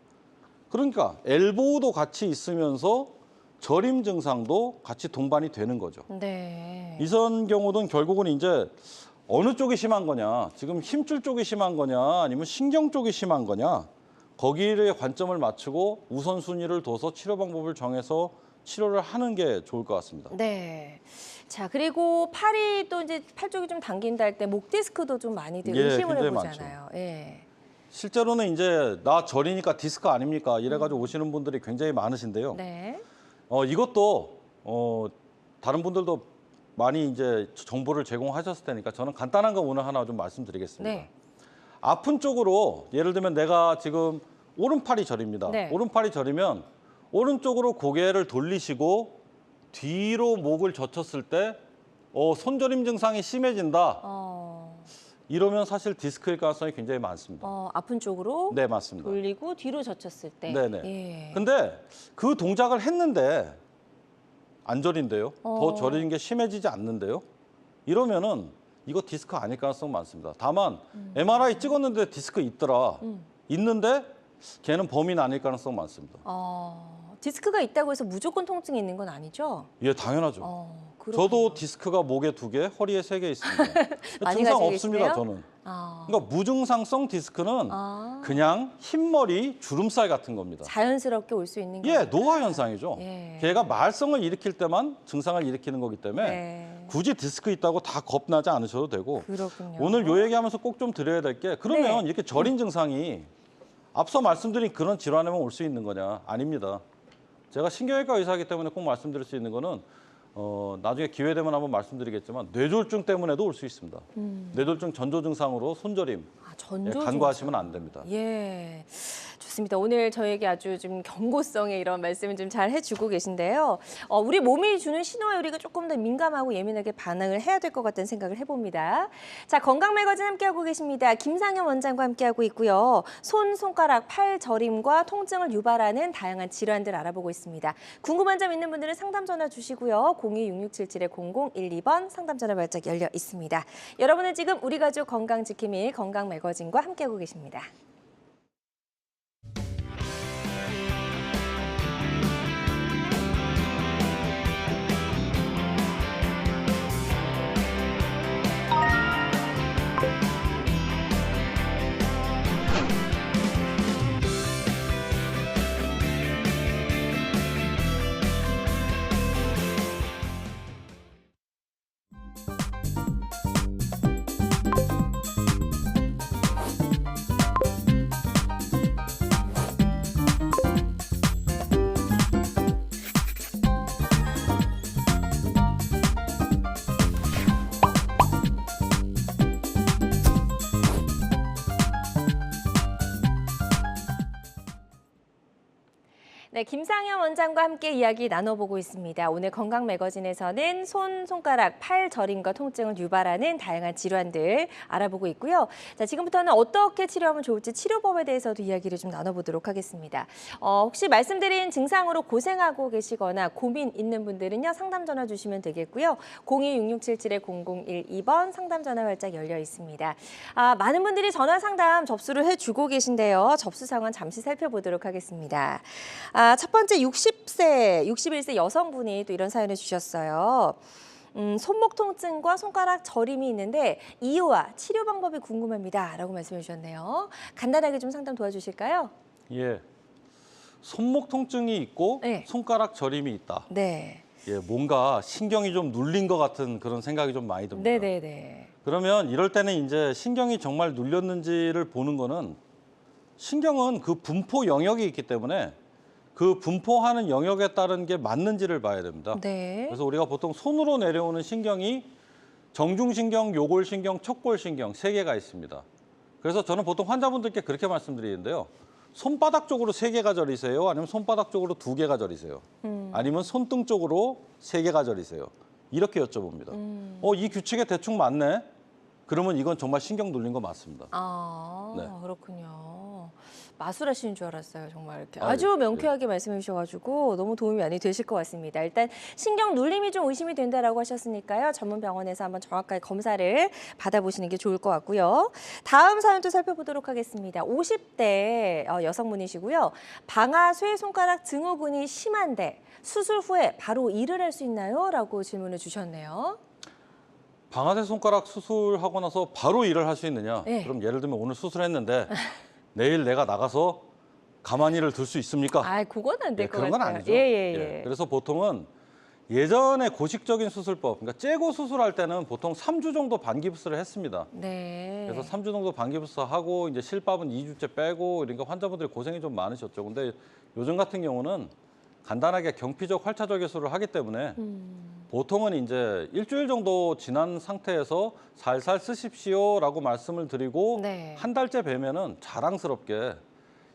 그러니까 엘보우도 같이 있으면서 저림 증상도 같이 동반이 되는 거죠. 네. 이런 경우는 결국은 이제 어느 쪽이 심한 거냐, 지금 힘줄 쪽이 심한 거냐, 아니면 신경 쪽이 심한 거냐, 거기에 관점을 맞추고 우선순위를 둬서 치료 방법을 정해서 치료를 하는 게 좋을 것 같습니다. 네. 자, 그리고 팔이 또 이제 팔 쪽이 좀 당긴다 할 때 목 디스크도 좀 많이들 예, 의심을 굉장히 해보잖아요. 예. 실제로는 이제 나 저리니까 디스크 아닙니까? 이래가지고 오시는 분들이 굉장히 많으신데요. 네. 이것도 다른 분들도 많이 이제 정보를 제공하셨을 테니까 저는 간단한 거 오늘 하나 좀 말씀드리겠습니다. 네. 아픈 쪽으로 예를 들면 내가 지금 오른팔이 저립니다. 네. 오른팔이 저리면 오른쪽으로 고개를 돌리시고 뒤로 목을 젖혔을 때 손저림 증상이 심해진다. 이러면 사실 디스크일 가능성이 굉장히 많습니다. 아픈 쪽으로 네, 맞습니다. 돌리고 뒤로 젖혔을 때. 네네. 예. 근데 그 동작을 했는데 안 저린데요. 더 저리는 게 심해지지 않는데요. 이러면은 이거 디스크 아닐 가능성 많습니다. 다만 MRI 찍었는데 디스크 있더라. 있는데 걔는 범인 아닐 가능성 많습니다. 디스크가 있다고 해서 무조건 통증이 있는 건 아니죠? 예, 당연하죠. 그렇군요. 저도 디스크가 목에 2개, 허리에 3개 있습니다. 많이 증상 가지고 없습니다, 계시네요? 저는. 그러니까 무증상성 디스크는 그냥 흰머리 주름살 같은 겁니다. 자연스럽게 올 수 있는 예, 거죠. 노화 현상이죠. 예. 걔가 말썽을 일으킬 때만 증상을 일으키는 거기 때문에 네. 굳이 디스크 있다고 다 겁나지 않으셔도 되고 그렇군요. 오늘 요 얘기하면서 꼭 좀 드려야 될 게 그러면 네. 이렇게 저린 증상이 앞서 말씀드린 그런 질환에만 올 수 있는 거냐? 아닙니다. 제가 신경외과 의사이기 때문에 꼭 말씀드릴 수 있는 거는 나중에 기회 되면 한번 말씀드리겠지만 뇌졸중 때문에도 올 수 있습니다. 뇌졸중 전조 증상으로 손저림 전조 간과하시면 안 됩니다. 예, 좋습니다. 오늘 저에게 아주 좀 경고성의 이런 말씀을 좀 잘 해주고 계신데요. 우리 몸이 주는 신호에 우리가 조금 더 민감하고 예민하게 반응을 해야 될 것 같다는 생각을 해봅니다. 자, 건강 매거진 함께하고 계십니다. 김상현 원장과 함께하고 있고요. 손, 손가락, 팔 저림과 통증을 유발하는 다양한 질환들 알아보고 있습니다. 궁금한 점 있는 분들은 상담 전화 주시고요. 026677-0012번 상담 전화 발작 열려 있습니다. 여러분은 지금 우리 가족 건강 지킴이 건강 매거진과 함께하고 계십니다. 네, 김상현 원장과 함께 이야기 나눠보고 있습니다. 오늘 건강 매거진에서는 손, 손가락, 팔 저림과 통증을 유발하는 다양한 질환들 알아보고 있고요. 자, 지금부터는 어떻게 치료하면 좋을지 치료법에 대해서도 이야기를 좀 나눠보도록 하겠습니다. 혹시 말씀드린 증상으로 고생하고 계시거나 고민 있는 분들은요, 상담 전화 주시면 되겠고요. 026677-0012번 상담 전화 활짝 열려 있습니다. 많은 분들이 전화 상담 접수를 해주고 계신데요. 접수 상황 잠시 살펴보도록 하겠습니다. 첫 번째 61세 여성분이 또 이런 사연을 주셨어요. 손목 통증과 손가락 저림이 있는데 이유와 치료 방법이 궁금합니다. 라고 말씀해 주셨네요. 간단하게 좀 상담 도와주실까요? 예, 손목 통증이 있고 네. 손가락 저림이 있다. 네. 예, 뭔가 신경이 좀 눌린 것 같은 그런 생각이 좀 많이 듭니다. 네네네. 그러면 이럴 때는 이제 신경이 정말 눌렸는지를 보는 거는 신경은 그 분포 영역이 있기 때문에 그 분포하는 영역에 따른 게 맞는지를 봐야 됩니다. 네. 그래서 우리가 보통 손으로 내려오는 신경이 정중신경, 요골신경, 척골신경 3개가 있습니다. 그래서 저는 보통 환자분들께 그렇게 말씀드리는데요. 손바닥 쪽으로 3개가 저리세요? 아니면 손바닥 쪽으로 2개가 저리세요? 아니면 손등 쪽으로 3개가 저리세요? 이렇게 여쭤봅니다. 이 규칙에 대충 맞네? 그러면 이건 정말 신경 눌린 거 맞습니다. 네. 그렇군요. 마술하시는 줄 알았어요. 정말 이렇게 아유, 아주 명쾌하게 말씀해 주셔가지고 너무 도움이 많이 되실 것 같습니다. 일단 신경 눌림이 좀 의심이 된다라고 하셨으니까요. 전문 병원에서 한번 정확하게 검사를 받아보시는 게 좋을 것 같고요. 다음 사연도 살펴보도록 하겠습니다. 50대 여성분이시고요. 방아쇠 손가락 증후군이 심한데 수술 후에 바로 일을 할 수 있나요? 라고 질문을 주셨네요. 방아쇠 손가락 수술하고 나서 바로 일을 할 수 있느냐? 네. 그럼 예를 들면 오늘 수술했는데 내일 내가 나가서 가만히를 둘 수 있습니까? 그건 안 될 것 그런 같아요. 건 아니죠. 예. 그래서 보통은 예전에 고식적인 수술법, 그러니까 째고 수술할 때는 보통 3주 정도 반기부스를 했습니다. 네. 그래서 3주 정도 반기부스 하고 이제 실밥은 2주째 빼고 그러니까 환자분들이 고생이 좀 많으셨죠. 근데 요즘 같은 경우는 간단하게 경피적 활차적 개수를 하기 때문에 보통은 이제 일주일 정도 지난 상태에서 살살 쓰십시오라고 말씀을 드리고 네. 한 달째 뵈면은 자랑스럽게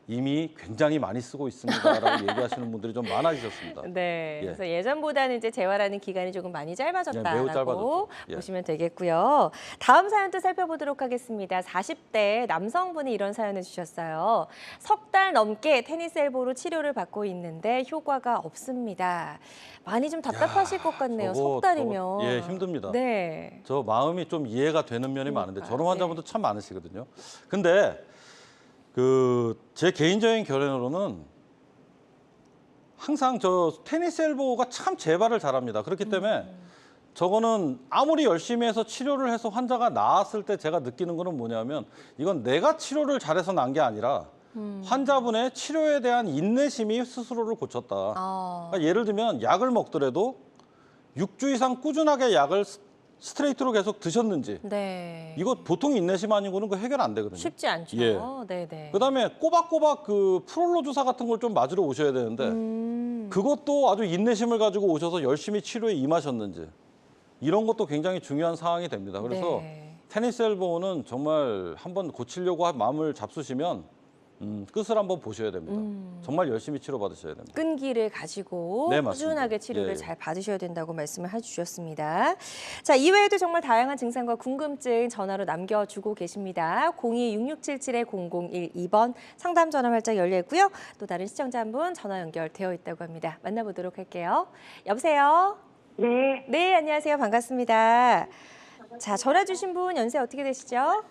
이미 굉장히 많이 쓰고 있습니다라고 얘기하시는 분들이 좀 많아지셨습니다. 네. 예. 그래서 예전보다는 이제 재활하는 기간이 조금 많이 네, 매우 짧아졌다라고 짧아졌죠. 예. 보시면 되겠고요. 다음 사연도 살펴보도록 하겠습니다. 40대 남성분이 이런 사연을 주셨어요. 석 달 넘게 테니스 엘보로 치료를 받고 있는데 효과가 없습니다. 많이 좀 답답하실 것 같네요. 석 달이면. 예, 힘듭니다. 네. 저 마음이 좀 이해가 되는 면이 많은데 그러니까요. 저런 환자분들 참 많으시거든요. 근데 제 개인적인 결론으로는 항상 저 테니스 엘보가 참 재발을 잘합니다. 그렇기 때문에 저거는 아무리 열심히 해서 치료를 해서 환자가 나았을 때 제가 느끼는 거는 뭐냐면 이건 내가 치료를 잘해서 난 게 아니라 환자분의 치료에 대한 인내심이 스스로를 고쳤다. 그러니까 예를 들면 약을 먹더라도 6주 이상 꾸준하게 약을 스트레이트로 계속 드셨는지 네. 이거 보통 인내심 아니고는 그 해결 안 되거든요. 쉽지 않죠. 예. 네네. 그다음에 꼬박꼬박 그 프롤로 주사 같은 걸 좀 맞으러 오셔야 되는데 그것도 아주 인내심을 가지고 오셔서 열심히 치료에 임하셨는지 이런 것도 굉장히 중요한 상황이 됩니다. 그래서 네. 테니스 엘보는 정말 한번 고치려고 마음을 잡수시면 끝을 한번 보셔야 됩니다. 정말 열심히 치료받으셔야 됩니다. 끈기를 가지고 네, 맞습니다. 꾸준하게 치료를 예, 예. 잘 받으셔야 된다고 말씀을 해주셨습니다. 자, 이외에도 정말 다양한 증상과 궁금증 전화로 남겨주고 계십니다. 02-6677-0012번 상담 전화 활짝 열려 있고요. 또 다른 시청자 한 분 전화 연결되어 있다고 합니다. 만나보도록 할게요. 여보세요? 네, 네, 안녕하세요. 반갑습니다. 자, 전화 주신 분 연세 어떻게 되시죠?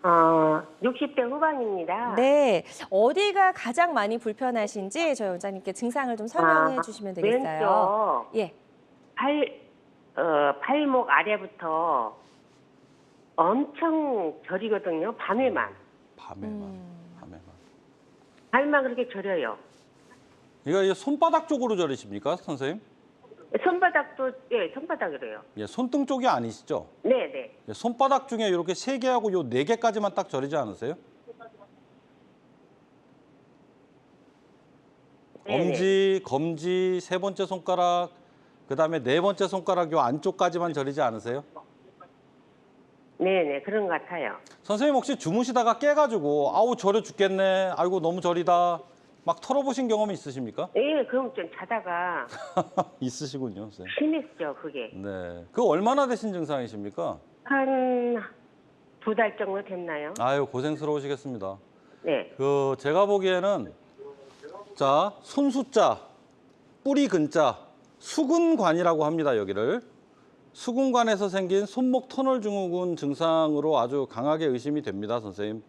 60대 후반입니다. 네, 어디가 가장 많이 불편하신지 저희 원장님께 증상을 좀 설명해 주시면 되겠어요. 왼쪽 예. 발목 아래부터 엄청 저리거든요. 밤에만. 밤에만. 밤에만 그렇게 저려요. 이거 손바닥 쪽으로 저리십니까, 선생님? 손바닥도, 예, 손바닥으로요. 예, 손등 쪽이 아니시죠? 네네. 예, 손바닥 중에 이렇게 3개하고 요 4개까지만 딱 저리지 않으세요? 네네. 검지, 3번째 손가락, 그다음에 4번째 손가락 요 안쪽까지만 저리지 않으세요? 네네, 그런 것 같아요. 선생님 혹시 주무시다가 깨가지고 아우 저려 죽겠네, 아이고 너무 저리다 막 털어보신 경험이 있으십니까? 예, 그럼 좀 자다가 있으시군요, 선생님. 심했죠, 그게. 네, 그 얼마나 되신 증상이십니까? 한 2달 정도 됐나요? 아유 고생스러우시겠습니다. 네. 제가 보기에는 자 손수자, 뿌리 근자, 수근관이라고 합니다. 여기를 수근관에서 생긴 손목 터널 증후군 증상으로 아주 강하게 의심이 됩니다, 선생님.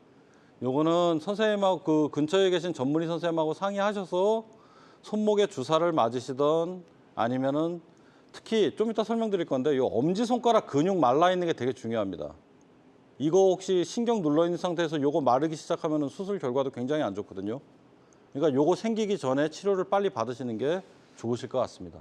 요거는 선생님하고 그 근처에 계신 전문의 선생님하고 상의하셔서 손목에 주사를 맞으시던 아니면은 특히 좀 이따 설명드릴 건데 요 엄지손가락 근육 말라 있는 게 되게 중요합니다. 이거 혹시 신경 눌러 있는 상태에서 요거 마르기 시작하면은 수술 결과도 굉장히 안 좋거든요. 그러니까 요거 생기기 전에 치료를 빨리 받으시는 게 좋으실 것 같습니다.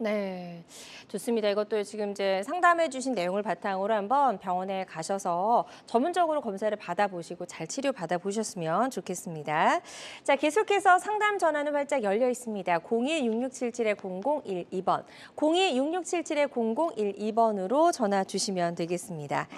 네, 좋습니다. 이것도 지금 이제 상담해 주신 내용을 바탕으로 한번 병원에 가셔서 전문적으로 검사를 받아보시고 잘 치료 받아보셨으면 좋겠습니다. 자, 계속해서 상담 전화는 활짝 열려 있습니다. 02-6677-0012번, 02-6677-0012번으로 전화 주시면 되겠습니다.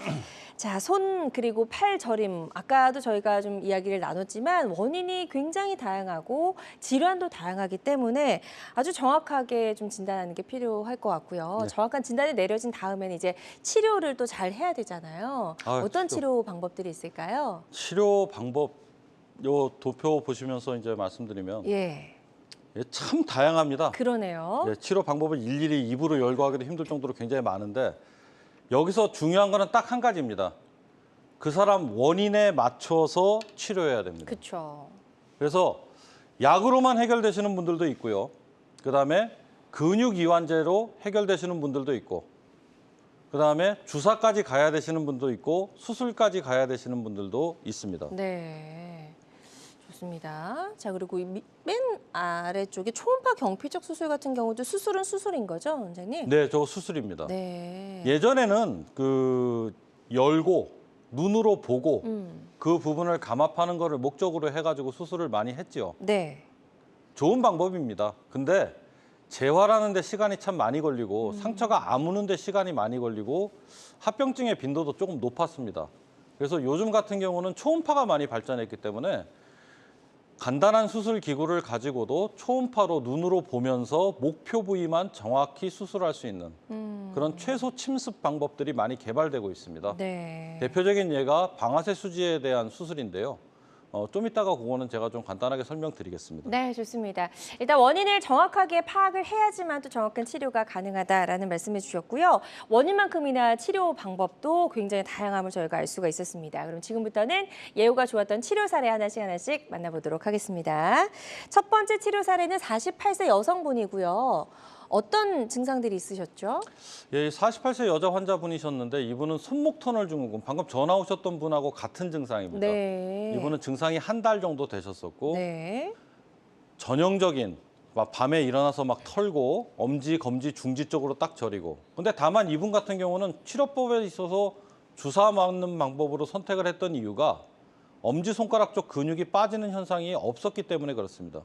자, 손 그리고 팔 저림, 아까도 저희가 좀 이야기를 나눴지만 원인이 굉장히 다양하고 질환도 다양하기 때문에 아주 정확하게 좀 진단하는 게 필요할 것 같고요. 네. 정확한 진단이 내려진 다음에는 이제 치료를 또 잘 해야 되잖아요. 아, 어떤 치료 방법들이 있을까요? 치료 방법 요 도표 보시면서 이제 말씀드리면 예, 참 다양합니다. 그러네요. 예, 치료 방법을 일일이 입으로 열거하기도 힘들 정도로 굉장히 많은데 여기서 중요한 거는 딱 한 가지입니다. 그 사람 원인에 맞춰서 치료해야 됩니다. 그렇죠. 그래서 약으로만 해결되시는 분들도 있고요. 그다음에 근육 이완제로 해결되시는 분들도 있고 그다음에 주사까지 가야 되시는 분도 있고 수술까지 가야 되시는 분들도 있습니다. 네, 좋습니다. 자, 그리고 맨 아래쪽에 초음파 경피적 수술 같은 경우도 수술은 수술인 거죠, 원장님? 네, 저거 수술입니다. 네. 예전에는 그 열고 눈으로 보고 그 부분을 감압하는 거를 목적으로 해가지고 수술을 많이 했죠. 네. 좋은 방법입니다. 근데 재활하는 데 시간이 참 많이 걸리고 상처가 아무는 데 시간이 많이 걸리고 합병증의 빈도도 조금 높았습니다. 그래서 요즘 같은 경우는 초음파가 많이 발전했기 때문에 간단한 수술 기구를 가지고도 초음파로 눈으로 보면서 목표 부위만 정확히 수술할 수 있는 그런 최소 침습 방법들이 많이 개발되고 있습니다. 네. 대표적인 예가 방아쇠 수지에 대한 수술인데요. 좀 이따가 그거는 제가 좀 간단하게 설명드리겠습니다. 네, 좋습니다. 일단 원인을 정확하게 파악을 해야지만 또 정확한 치료가 가능하다라는 말씀해 주셨고요. 원인만큼이나 치료 방법도 굉장히 다양함을 저희가 알 수가 있었습니다. 그럼 지금부터는 예후가 좋았던 치료 사례 하나씩 만나보도록 하겠습니다. 첫 번째 치료 사례는 48세 여성분이고요. 어떤 증상들이 있으셨죠? 예, 48세 여자 환자분이셨는데 이분은 손목 터널 증후군, 방금 전화 오셨던 분하고 같은 증상입니다. 네. 이분은 증상이 한 달 정도 되셨었고 네. 전형적인 막 밤에 일어나서 막 털고 엄지, 검지, 중지 쪽으로 딱 저리고. 근데 다만 이분 같은 경우는 치료법에 있어서 주사 맞는 방법으로 선택을 했던 이유가 엄지손가락 쪽 근육이 빠지는 현상이 없었기 때문에 그렇습니다.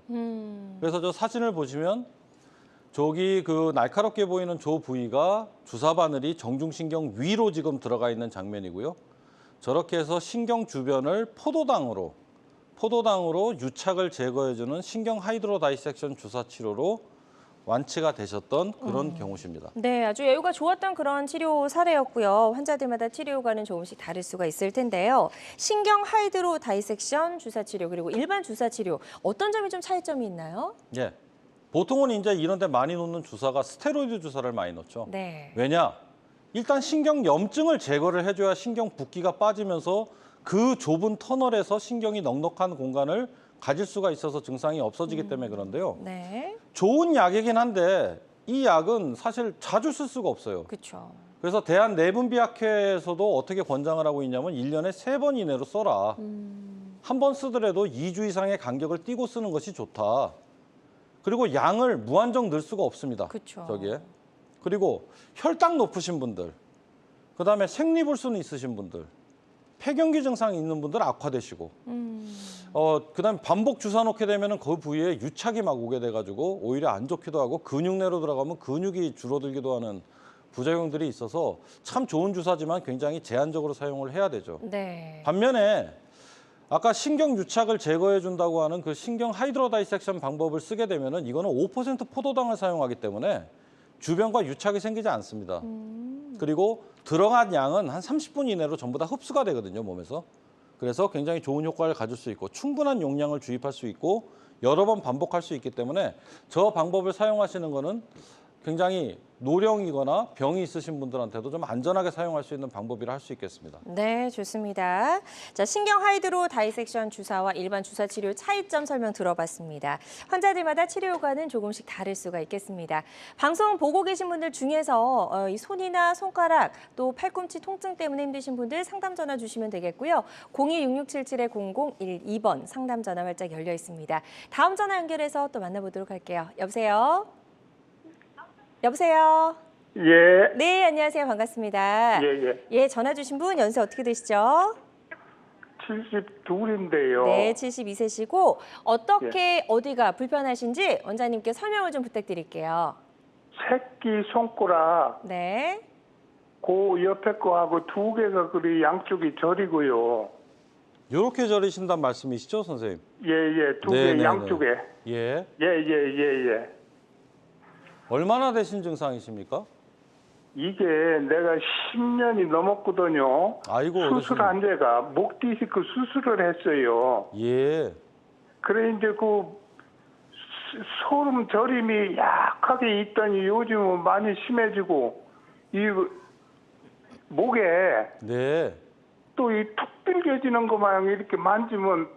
그래서 저 사진을 보시면 저기 그 날카롭게 보이는 저 부위가 주사 바늘이 정중신경 위로 지금 들어가 있는 장면이고요. 저렇게 해서 신경 주변을 포도당으로 유착을 제거해주는 신경 하이드로 다이섹션 주사 치료로 완치가 되셨던 그런 경우십니다. 네, 아주 예후가 좋았던 그런 치료 사례였고요. 환자들마다 치료 효과는 조금씩 다를 수가 있을 텐데요. 신경 하이드로 다이섹션 주사 치료 그리고 일반 주사 치료 어떤 점이 좀 차이점이 있나요? 예. 보통은 이제 이런 데 많이 놓는 주사가 스테로이드 주사를 많이 넣죠. 네. 왜냐? 일단 신경 염증을 제거를 해줘야 신경 붓기가 빠지면서 그 좁은 터널에서 신경이 넉넉한 공간을 가질 수가 있어서 증상이 없어지기 때문에 그런데요. 네. 좋은 약이긴 한데 이 약은 사실 자주 쓸 수가 없어요. 그렇죠. 그래서 대한내분비학회에서도 어떻게 권장을 하고 있냐면 1년에 3번 이내로 써라. 한 번 쓰더라도 2주 이상의 간격을 띄고 쓰는 것이 좋다. 그리고 양을 무한정 넣을 수가 없습니다. 그쵸. 저기에. 그리고 혈당 높으신 분들, 그다음에 생리불순 있으신 분들, 폐경기 증상이 있는 분들 악화되시고, 그다음에 반복 주사 놓게 되면은 그 부위에 유착이 막 오게 돼가지고 오히려 안 좋기도 하고 근육내로 들어가면 근육이 줄어들기도 하는 부작용들이 있어서 참 좋은 주사지만 굉장히 제한적으로 사용을 해야 되죠. 네. 반면에 아까 신경 유착을 제거해 준다고 하는 그 신경 하이드로 다이섹션 방법을 쓰게 되면은 이거는 5% 포도당을 사용하기 때문에 주변과 유착이 생기지 않습니다. 그리고 들어간 양은 한 30분 이내로 전부 다 흡수가 되거든요, 몸에서. 그래서 굉장히 좋은 효과를 가질 수 있고 충분한 용량을 주입할 수 있고 여러 번 반복할 수 있기 때문에 저 방법을 사용하시는 거는 굉장히 노령이거나 병이 있으신 분들한테도 좀 안전하게 사용할 수 있는 방법이라 할 수 있겠습니다. 네, 좋습니다. 자, 신경 하이드로 다이섹션 주사와 일반 주사 치료 차이점 설명 들어봤습니다. 환자들마다 치료 효과는 조금씩 다를 수가 있겠습니다. 방송 보고 계신 분들 중에서 이 손이나 손가락 또 팔꿈치 통증 때문에 힘드신 분들 상담 전화 주시면 되겠고요. 02-6677-0012번 상담 전화 활짝 열려 있습니다. 다음 전화 연결해서 또 만나보도록 할게요. 여보세요? 여보세요? 예, 네, 안녕하세요. 반갑습니다. 예, 전화 주신 분 연세 어떻게 되시죠? 72인데요. 네, 72세시고 어떻게 어디가 불편하신지 원장님께 설명을 좀 부탁드릴게요. 새끼 손가락, 네. 그 옆에 거하고 두 개가 그리 양쪽이 저리고요. 이렇게 저리신단 말씀이시죠, 선생님? 예, 두 개 네네네. 양쪽에. 예. 예. 얼마나 되신 증상이십니까? 이게 내가 10년이 넘었거든요. 아이고, 수술한 데가 목 디스크 수술을 했어요. 예. 그래 이제 그 소름 저림이 약하게 있더니 요즘은 많이 심해지고 이 목에 네. 또 이 툭 빌겨지는 거 마냥 이렇게 만지면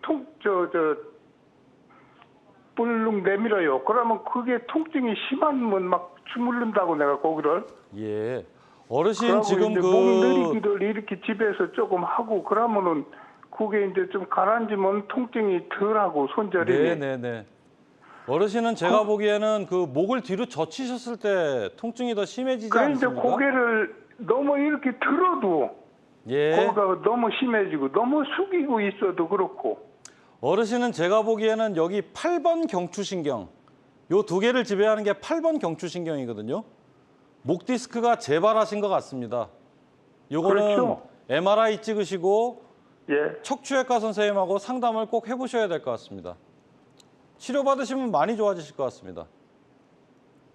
불룩 내밀어요. 그러면 그게 통증이 심하면 막 주물른다고 내가 거기를. 예. 어르신 그러고 지금 이제 목 내리기를 이렇게 집에서 조금 하고 그러면은 그게 이제 좀 가라앉으면 통증이 덜하고 손저림이. 네네네. 어르신은 제가 보기에는 그 목을 뒤로 젖히셨을 때 통증이 더 심해지지 그래 이제 않습니까? 고개를 너무 이렇게 들어도 예. 거기가 너무 심해지고 너무 숙이고 있어도 그렇고. 어르신은 제가 보기에는 여기 8번 경추신경, 요 두 개를 지배하는 게 8번 경추신경이거든요. 목 디스크가 재발하신 것 같습니다. 요거는 그렇죠. MRI 찍으시고 예. 척추외과 선생님하고 상담을 꼭 해보셔야 될 것 같습니다. 치료받으시면 많이 좋아지실 것 같습니다.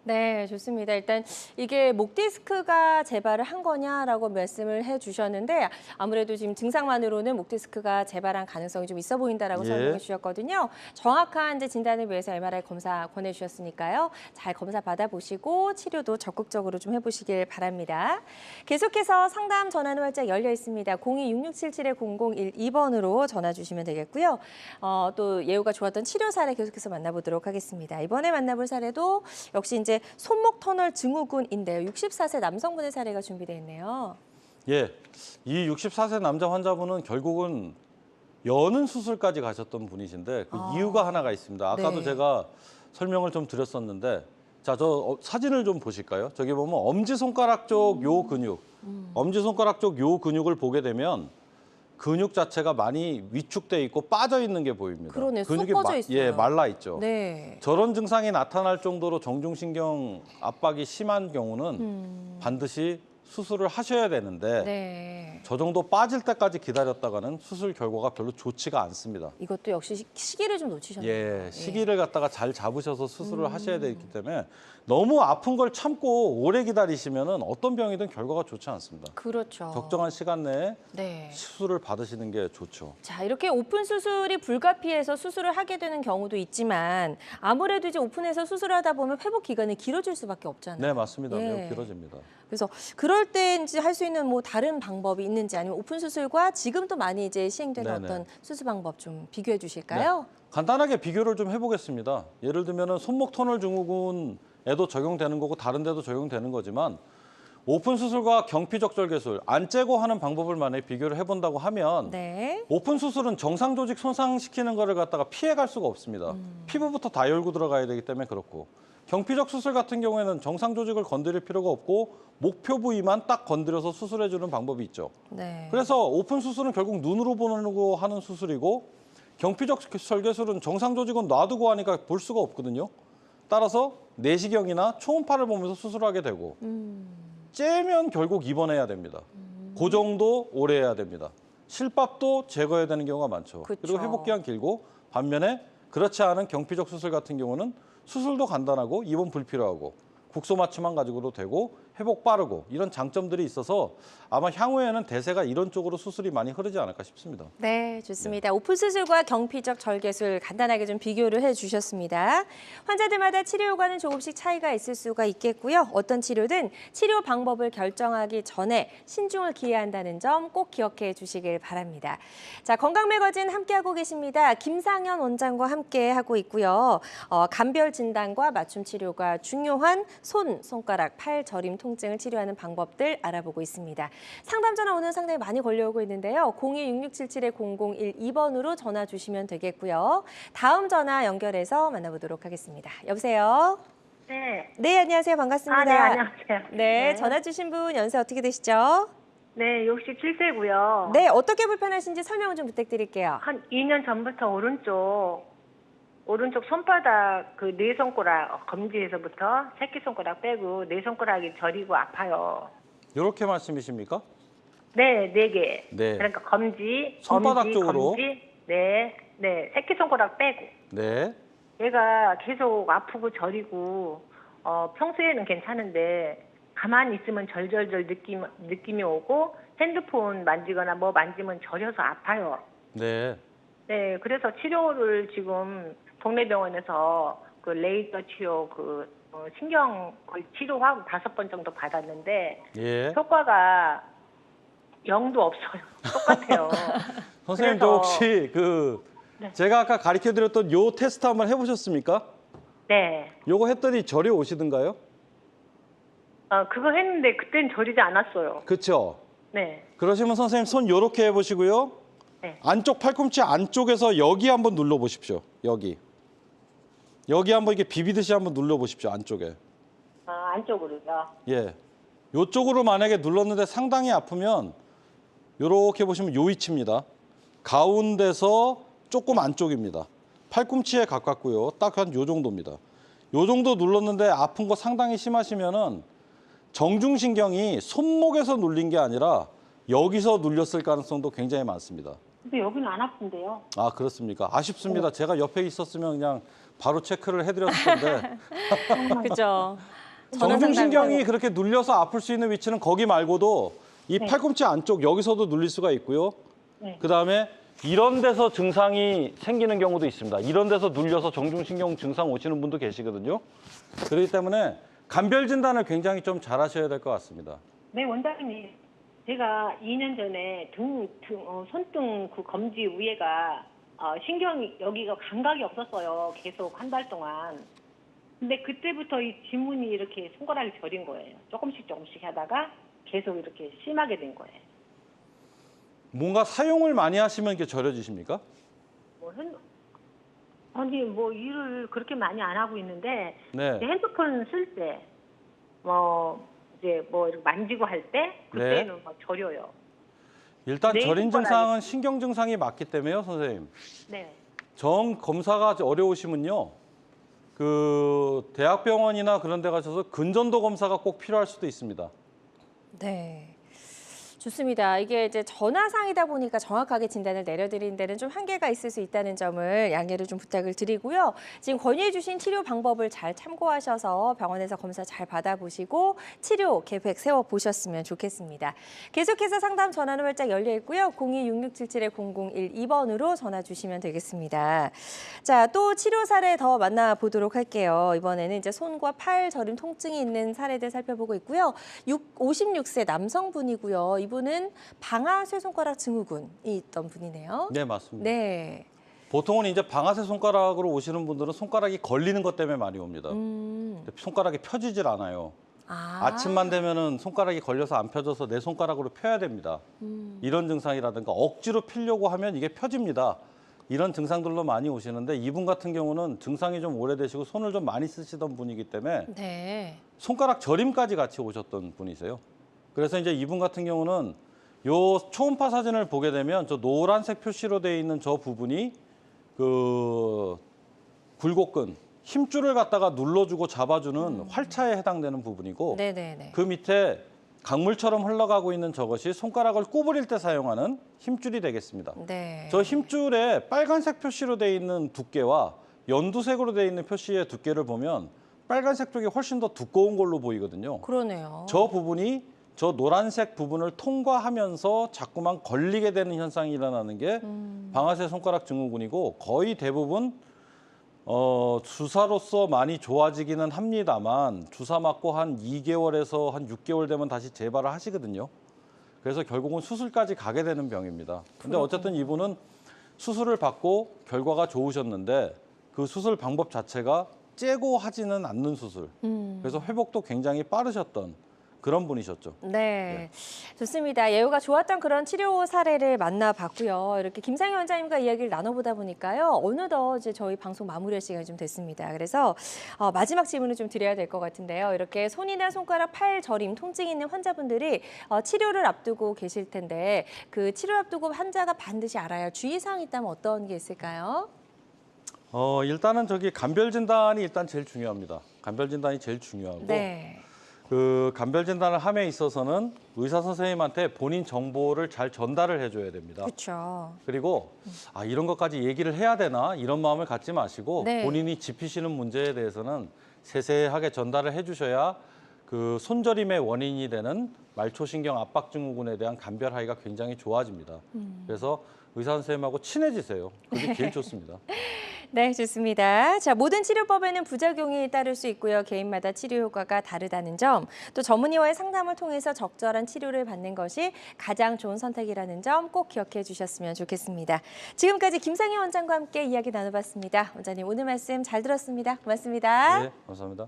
네, 좋습니다. 일단 이게 목 디스크가 재발을 한 거냐라고 말씀을 해주셨는데 아무래도 지금 증상만으로는 목 디스크가 재발한 가능성이 좀 있어 보인다라고 예. 설명해 주셨거든요. 정확한 이제 진단을 위해서 MRI 검사 권해주셨으니까요. 잘 검사 받아보시고 치료도 적극적으로 좀 해보시길 바랍니다. 계속해서 상담 전화는 활짝 열려 있습니다. 02-6677-0012번으로 전화 주시면 되겠고요. 또 예우가 좋았던 치료 사례 계속해서 만나보도록 하겠습니다. 이번에 만나볼 사례도 역시 이제 손목 터널 증후군인데요. 64세 남성분의 사례가 준비되어 있네요. 예, 이 64세 남자 환자분은 결국은 여는 수술까지 가셨던 분이신데 그 이유가 하나가 있습니다. 아까도 네. 제가 설명을 좀 드렸었는데 자, 저 사진을 좀 보실까요? 저기 보면 엄지손가락 쪽 요 근육, 엄지손가락 쪽 요 근육을 보게 되면 근육 자체가 많이 위축돼 있고 빠져 있는 게 보입니다. 그러네, 쑥 근육이 뻗어 있어요. 예, 말라 있죠. 네. 저런 증상이 나타날 정도로 정중신경 압박이 심한 경우는 반드시 수술을 하셔야 되는데 네. 저 정도 빠질 때까지 기다렸다가는 수술 결과가 별로 좋지가 않습니다. 이것도 역시 시기를 좀 놓치셨네요. 예, 시기를 갖다가 잘 잡으셔서 수술을 하셔야 되기 때문에 너무 아픈 걸 참고 오래 기다리시면은 어떤 병이든 결과가 좋지 않습니다. 그렇죠. 적정한 시간 내에 네. 수술을 받으시는 게 좋죠. 자, 이렇게 오픈 수술이 불가피해서 수술을 하게 되는 경우도 있지만 아무래도 이제 오픈해서 수술을 하다 보면 회복 기간이 길어질 수밖에 없잖아요. 네, 맞습니다. 예. 매우 길어집니다. 그래서 그럴 때 이제 할 수 있는 뭐 다른 방법이 있는지 아니면 오픈 수술과 지금 또 많이 이제 시행되는 네네. 어떤 수술 방법 좀 비교해 주실까요? 간단하게 비교를 좀 해보겠습니다. 예를 들면은 손목 터널 증후군에도 적용되는 거고 다른 데도 적용되는 거지만 오픈 수술과 경피적 절개술, 안 째고 하는 방법을 만약에 비교를 해본다고 하면 네. 오픈 수술은 정상 조직 손상시키는 거를 갖다가 피해갈 수가 없습니다. 피부부터 다 열고 들어가야 되기 때문에 그렇고 경피적 수술 같은 경우에는 정상 조직을 건드릴 필요가 없고 목표 부위만 딱 건드려서 수술해주는 방법이 있죠. 네. 그래서 오픈 수술은 결국 눈으로 보고 하는 수술이고 경피적 절개술은 정상 조직은 놔두고 하니까 볼 수가 없거든요. 따라서 내시경이나 초음파를 보면서 수술하게 되고 째면 결국 입원해야 됩니다. 그 정도 오래 해야 됩니다. 실밥도 제거해야 되는 경우가 많죠. 그쵸. 그리고 회복기간 길고 반면에 그렇지 않은 경피적 수술 같은 경우는 수술도 간단하고 입원 불필요하고 국소 맞춤만 가지고도 되고 회복 빠르고 이런 장점들이 있어서 아마 향후에는 대세가 이런 쪽으로 수술이 많이 흐르지 않을까 싶습니다. 네, 좋습니다. 오픈 수술과 경피적 절개술 간단하게 좀 비교를 해주셨습니다. 환자들마다 치료 효과는 조금씩 차이가 있을 수가 있겠고요. 어떤 치료든 치료 방법을 결정하기 전에 신중을 기해야 한다는 점 꼭 기억해 주시길 바랍니다. 자, 건강매거진 함께하고 계십니다. 김상현 원장과 함께하고 있고요. 감별 진단과 맞춤 치료가 중요한 손가락, 팔 저림 통증을 치료하는 방법들 알아보고 있습니다. 상담 전화 오늘 상당히 많이 걸려오고 있는데요. 02-6677-0012번으로 전화 주시면 되겠고요. 다음 전화 연결해서 만나보도록 하겠습니다. 여보세요? 네. 네, 안녕하세요. 반갑습니다. 아, 네, 안녕하세요. 네, 전화 주신 분 연세 어떻게 되시죠? 네, 67세고요. 네, 어떻게 불편하신지 설명을 좀 부탁드릴게요. 한 2년 전부터 오른쪽 손바닥 그 네 손가락 검지에서부터 새끼 손가락 빼고 네 손가락이 저리고 아파요. 이렇게 말씀이십니까? 네, 네 개. 네. 그러니까 검지, 손바닥 엄지, 쪽으로? 검지, 네, 새끼 손가락 빼고. 네. 얘가 계속 아프고 저리고 평소에는 괜찮은데 가만히 있으면 절절절 느낌이 오고 핸드폰 만지거나 뭐 만지면 저려서 아파요. 네. 네, 그래서 치료를 지금 동네 병원에서 그 레이저 치료 신경 치료하고 5번 정도 받았는데 예. 효과가 0도 없어요. 똑같아요. 선생님도 그래서- 혹시 네. 제가 아까 가르쳐드렸던 요 테스트 한번 해보셨습니까? 네. 요거 했더니 저리 오시던가요? 그거 했는데 그땐 저리지 않았어요. 그렇죠. 네. 그러시면 선생님 손 요렇게 해보시고요. 네. 안쪽 팔꿈치 안쪽에서 여기 한번 눌러보십시오. 여기 한번 이렇게 비비듯이 한번 눌러보십시오. 안쪽에. 안쪽으로요. 예. 요쪽으로 만약에 눌렀는데 상당히 아프면 요렇게 보시면 요 위치입니다. 가운데서 조금 안쪽입니다. 팔꿈치에 가깝고요. 딱 한 요 정도입니다. 요 정도 눌렀는데 아픈 거 상당히 심하시면은 정중신경이 손목에서 눌린 게 아니라 여기서 눌렸을 가능성도 굉장히 많습니다. 근데 여기는 안 아픈데요. 아, 그렇습니까? 아쉽습니다. 제가 옆에 있었으면 그냥 바로 체크를 해드렸을 텐데 그렇죠. 정중신경이 그렇게 눌려서 아플 수 있는 위치는 거기 말고도 이 네. 팔꿈치 안쪽 여기서도 눌릴 수가 있고요. 네. 그다음에 이런 데서 증상이 생기는 경우도 있습니다. 이런 데서 눌려서 정중신경 증상 오시는 분도 계시거든요. 그렇기 때문에 감별 진단을 굉장히 좀 잘 하셔야 될 것 같습니다. 네, 원장님. 제가 2년 전에 손등 그 검지 위에가 신경이 여기가 감각이 없었어요. 계속 한 달 동안. 근데 그때부터 이 진문이 이렇게 손가락이 저린 거예요. 조금씩 하다가 계속 이렇게 심하게 된 거예요. 뭔가 사용을 많이 하시면 이렇게 저려지십니까? 아니 뭐 일을 그렇게 많이 안 하고 있는데 네. 이제 핸드폰 쓸 때 이제 뭐 이렇게 만지고 할 때 그때는 막 저려요. 일단 네, 저린 손가락이- 증상은 신경 증상이 맞기 때문에요, 선생님. 네. 정 검사가 어려우시면요. 그 대학병원이나 그런 데 가셔서 근전도 검사가 꼭 필요할 수도 있습니다. 네. 좋습니다. 이게 이제 전화상이다 보니까 정확하게 진단을 내려드리는 데는 좀 한계가 있을 수 있다는 점을 양해를 좀 부탁을 드리고요. 지금 건의해 주신 치료 방법을 잘 참고하셔서 병원에서 검사 잘 받아보시고 치료 계획 세워보셨으면 좋겠습니다. 계속해서 상담 전화는 활짝 열려 있고요. 026677-0012번으로 전화 주시면 되겠습니다. 자, 또 치료 사례 더 만나보도록 할게요. 이번에는 이제 손과 팔 저림 통증이 있는 사례들 살펴보고 있고요. 56세 남성분이고요. 이분은 방아쇠 손가락 증후군이 있던 분이네요. 네, 맞습니다. 네. 보통은 이제 방아쇠 손가락으로 오시는 분들은 손가락이 걸리는 것 때문에 많이 옵니다. 근데 손가락이 펴지질 않아요. 아침만 되면은 손가락이 걸려서 안 펴져서 내 손가락으로 펴야 됩니다. 이런 증상이라든가 억지로 펴려고 하면 이게 펴집니다. 이런 증상들로 많이 오시는데 이분 같은 경우는 증상이 좀 오래되시고 손을 좀 많이 쓰시던 분이기 때문에 네. 손가락 저림까지 같이 오셨던 분이세요. 그래서 이제 이분 같은 경우는 요 초음파 사진을 보게 되면 저 노란색 표시로 되어 있는 저 부분이 그 굴곡근, 힘줄을 갖다가 눌러주고 잡아주는 활차에 해당되는 부분이고 네네네. 그 밑에 강물처럼 흘러가고 있는 저것이 손가락을 구부릴 때 사용하는 힘줄이 되겠습니다. 네. 저 힘줄에 빨간색 표시로 되어 있는 두께와 연두색으로 되어 있는 표시의 두께를 보면 빨간색 쪽이 훨씬 더 두꺼운 걸로 보이거든요. 그러네요. 저 부분이 저 노란색 부분을 통과하면서 자꾸만 걸리게 되는 현상이 일어나는 게 방아쇠 손가락 증후군이고 거의 대부분 주사로서 많이 좋아지기는 합니다만 주사 맞고 한 2개월에서 한 6개월 되면 다시 재발을 하시거든요. 그래서 결국은 수술까지 가게 되는 병입니다. 근데 어쨌든 이분은 수술을 받고 결과가 좋으셨는데 그 수술 방법 자체가 째고 하지는 않는 수술. 그래서 회복도 굉장히 빠르셨던 그런 분이셨죠. 네, 좋습니다. 예후가 좋았던 그런 치료 사례를 만나봤고요. 이렇게 김상희 원장님과 이야기를 나눠보다 보니까요. 어느덧 이제 저희 방송 마무리할 시간이 좀 됐습니다. 그래서 마지막 질문을 좀 드려야 될 것 같은데요. 이렇게 손이나 손가락, 팔 저림, 통증이 있는 환자분들이 치료를 앞두고 계실 텐데 그 치료를 앞두고 환자가 반드시 알아야 할 주의사항이 있다면 어떤 게 있을까요? 일단은 저기 감별 진단이 일단 제일 중요합니다. 감별 진단이 제일 중요하고 네. 그 감별 진단을 함에 있어서는 의사 선생님한테 본인 정보를 잘 전달을 해줘야 됩니다. 그렇죠. 그리고 이런 것까지 얘기를 해야 되나 이런 마음을 갖지 마시고 네. 본인이 짚히시는 문제에 대해서는 세세하게 전달을 해주셔야 그 손저림의 원인이 되는 말초신경 압박 증후군에 대한 감별하기가 굉장히 좋아집니다. 그래서 의사 선생님하고 친해지세요. 그게 제일 좋습니다. 네, 좋습니다. 자, 모든 치료법에는 부작용이 따를 수 있고요. 개인마다 치료 효과가 다르다는 점, 또 전문의와의 상담을 통해서 적절한 치료를 받는 것이 가장 좋은 선택이라는 점 꼭 기억해 주셨으면 좋겠습니다. 지금까지 김상희 원장과 함께 이야기 나눠봤습니다. 원장님 오늘 말씀 잘 들었습니다. 고맙습니다. 네, 감사합니다.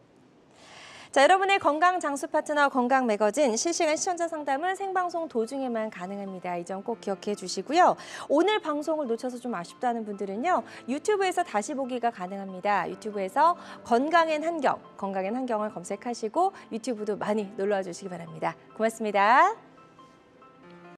자, 여러분의 건강 장수 파트너 건강 매거진 실시간 시청자 상담은 생방송 도중에만 가능합니다. 이 점 꼭 기억해 주시고요. 오늘 방송을 놓쳐서 좀 아쉽다는 분들은요. 유튜브에서 다시 보기가 가능합니다. 유튜브에서 건강엔 한경, 건강엔 한경을 검색하시고 유튜브도 많이 놀러와 주시기 바랍니다. 고맙습니다.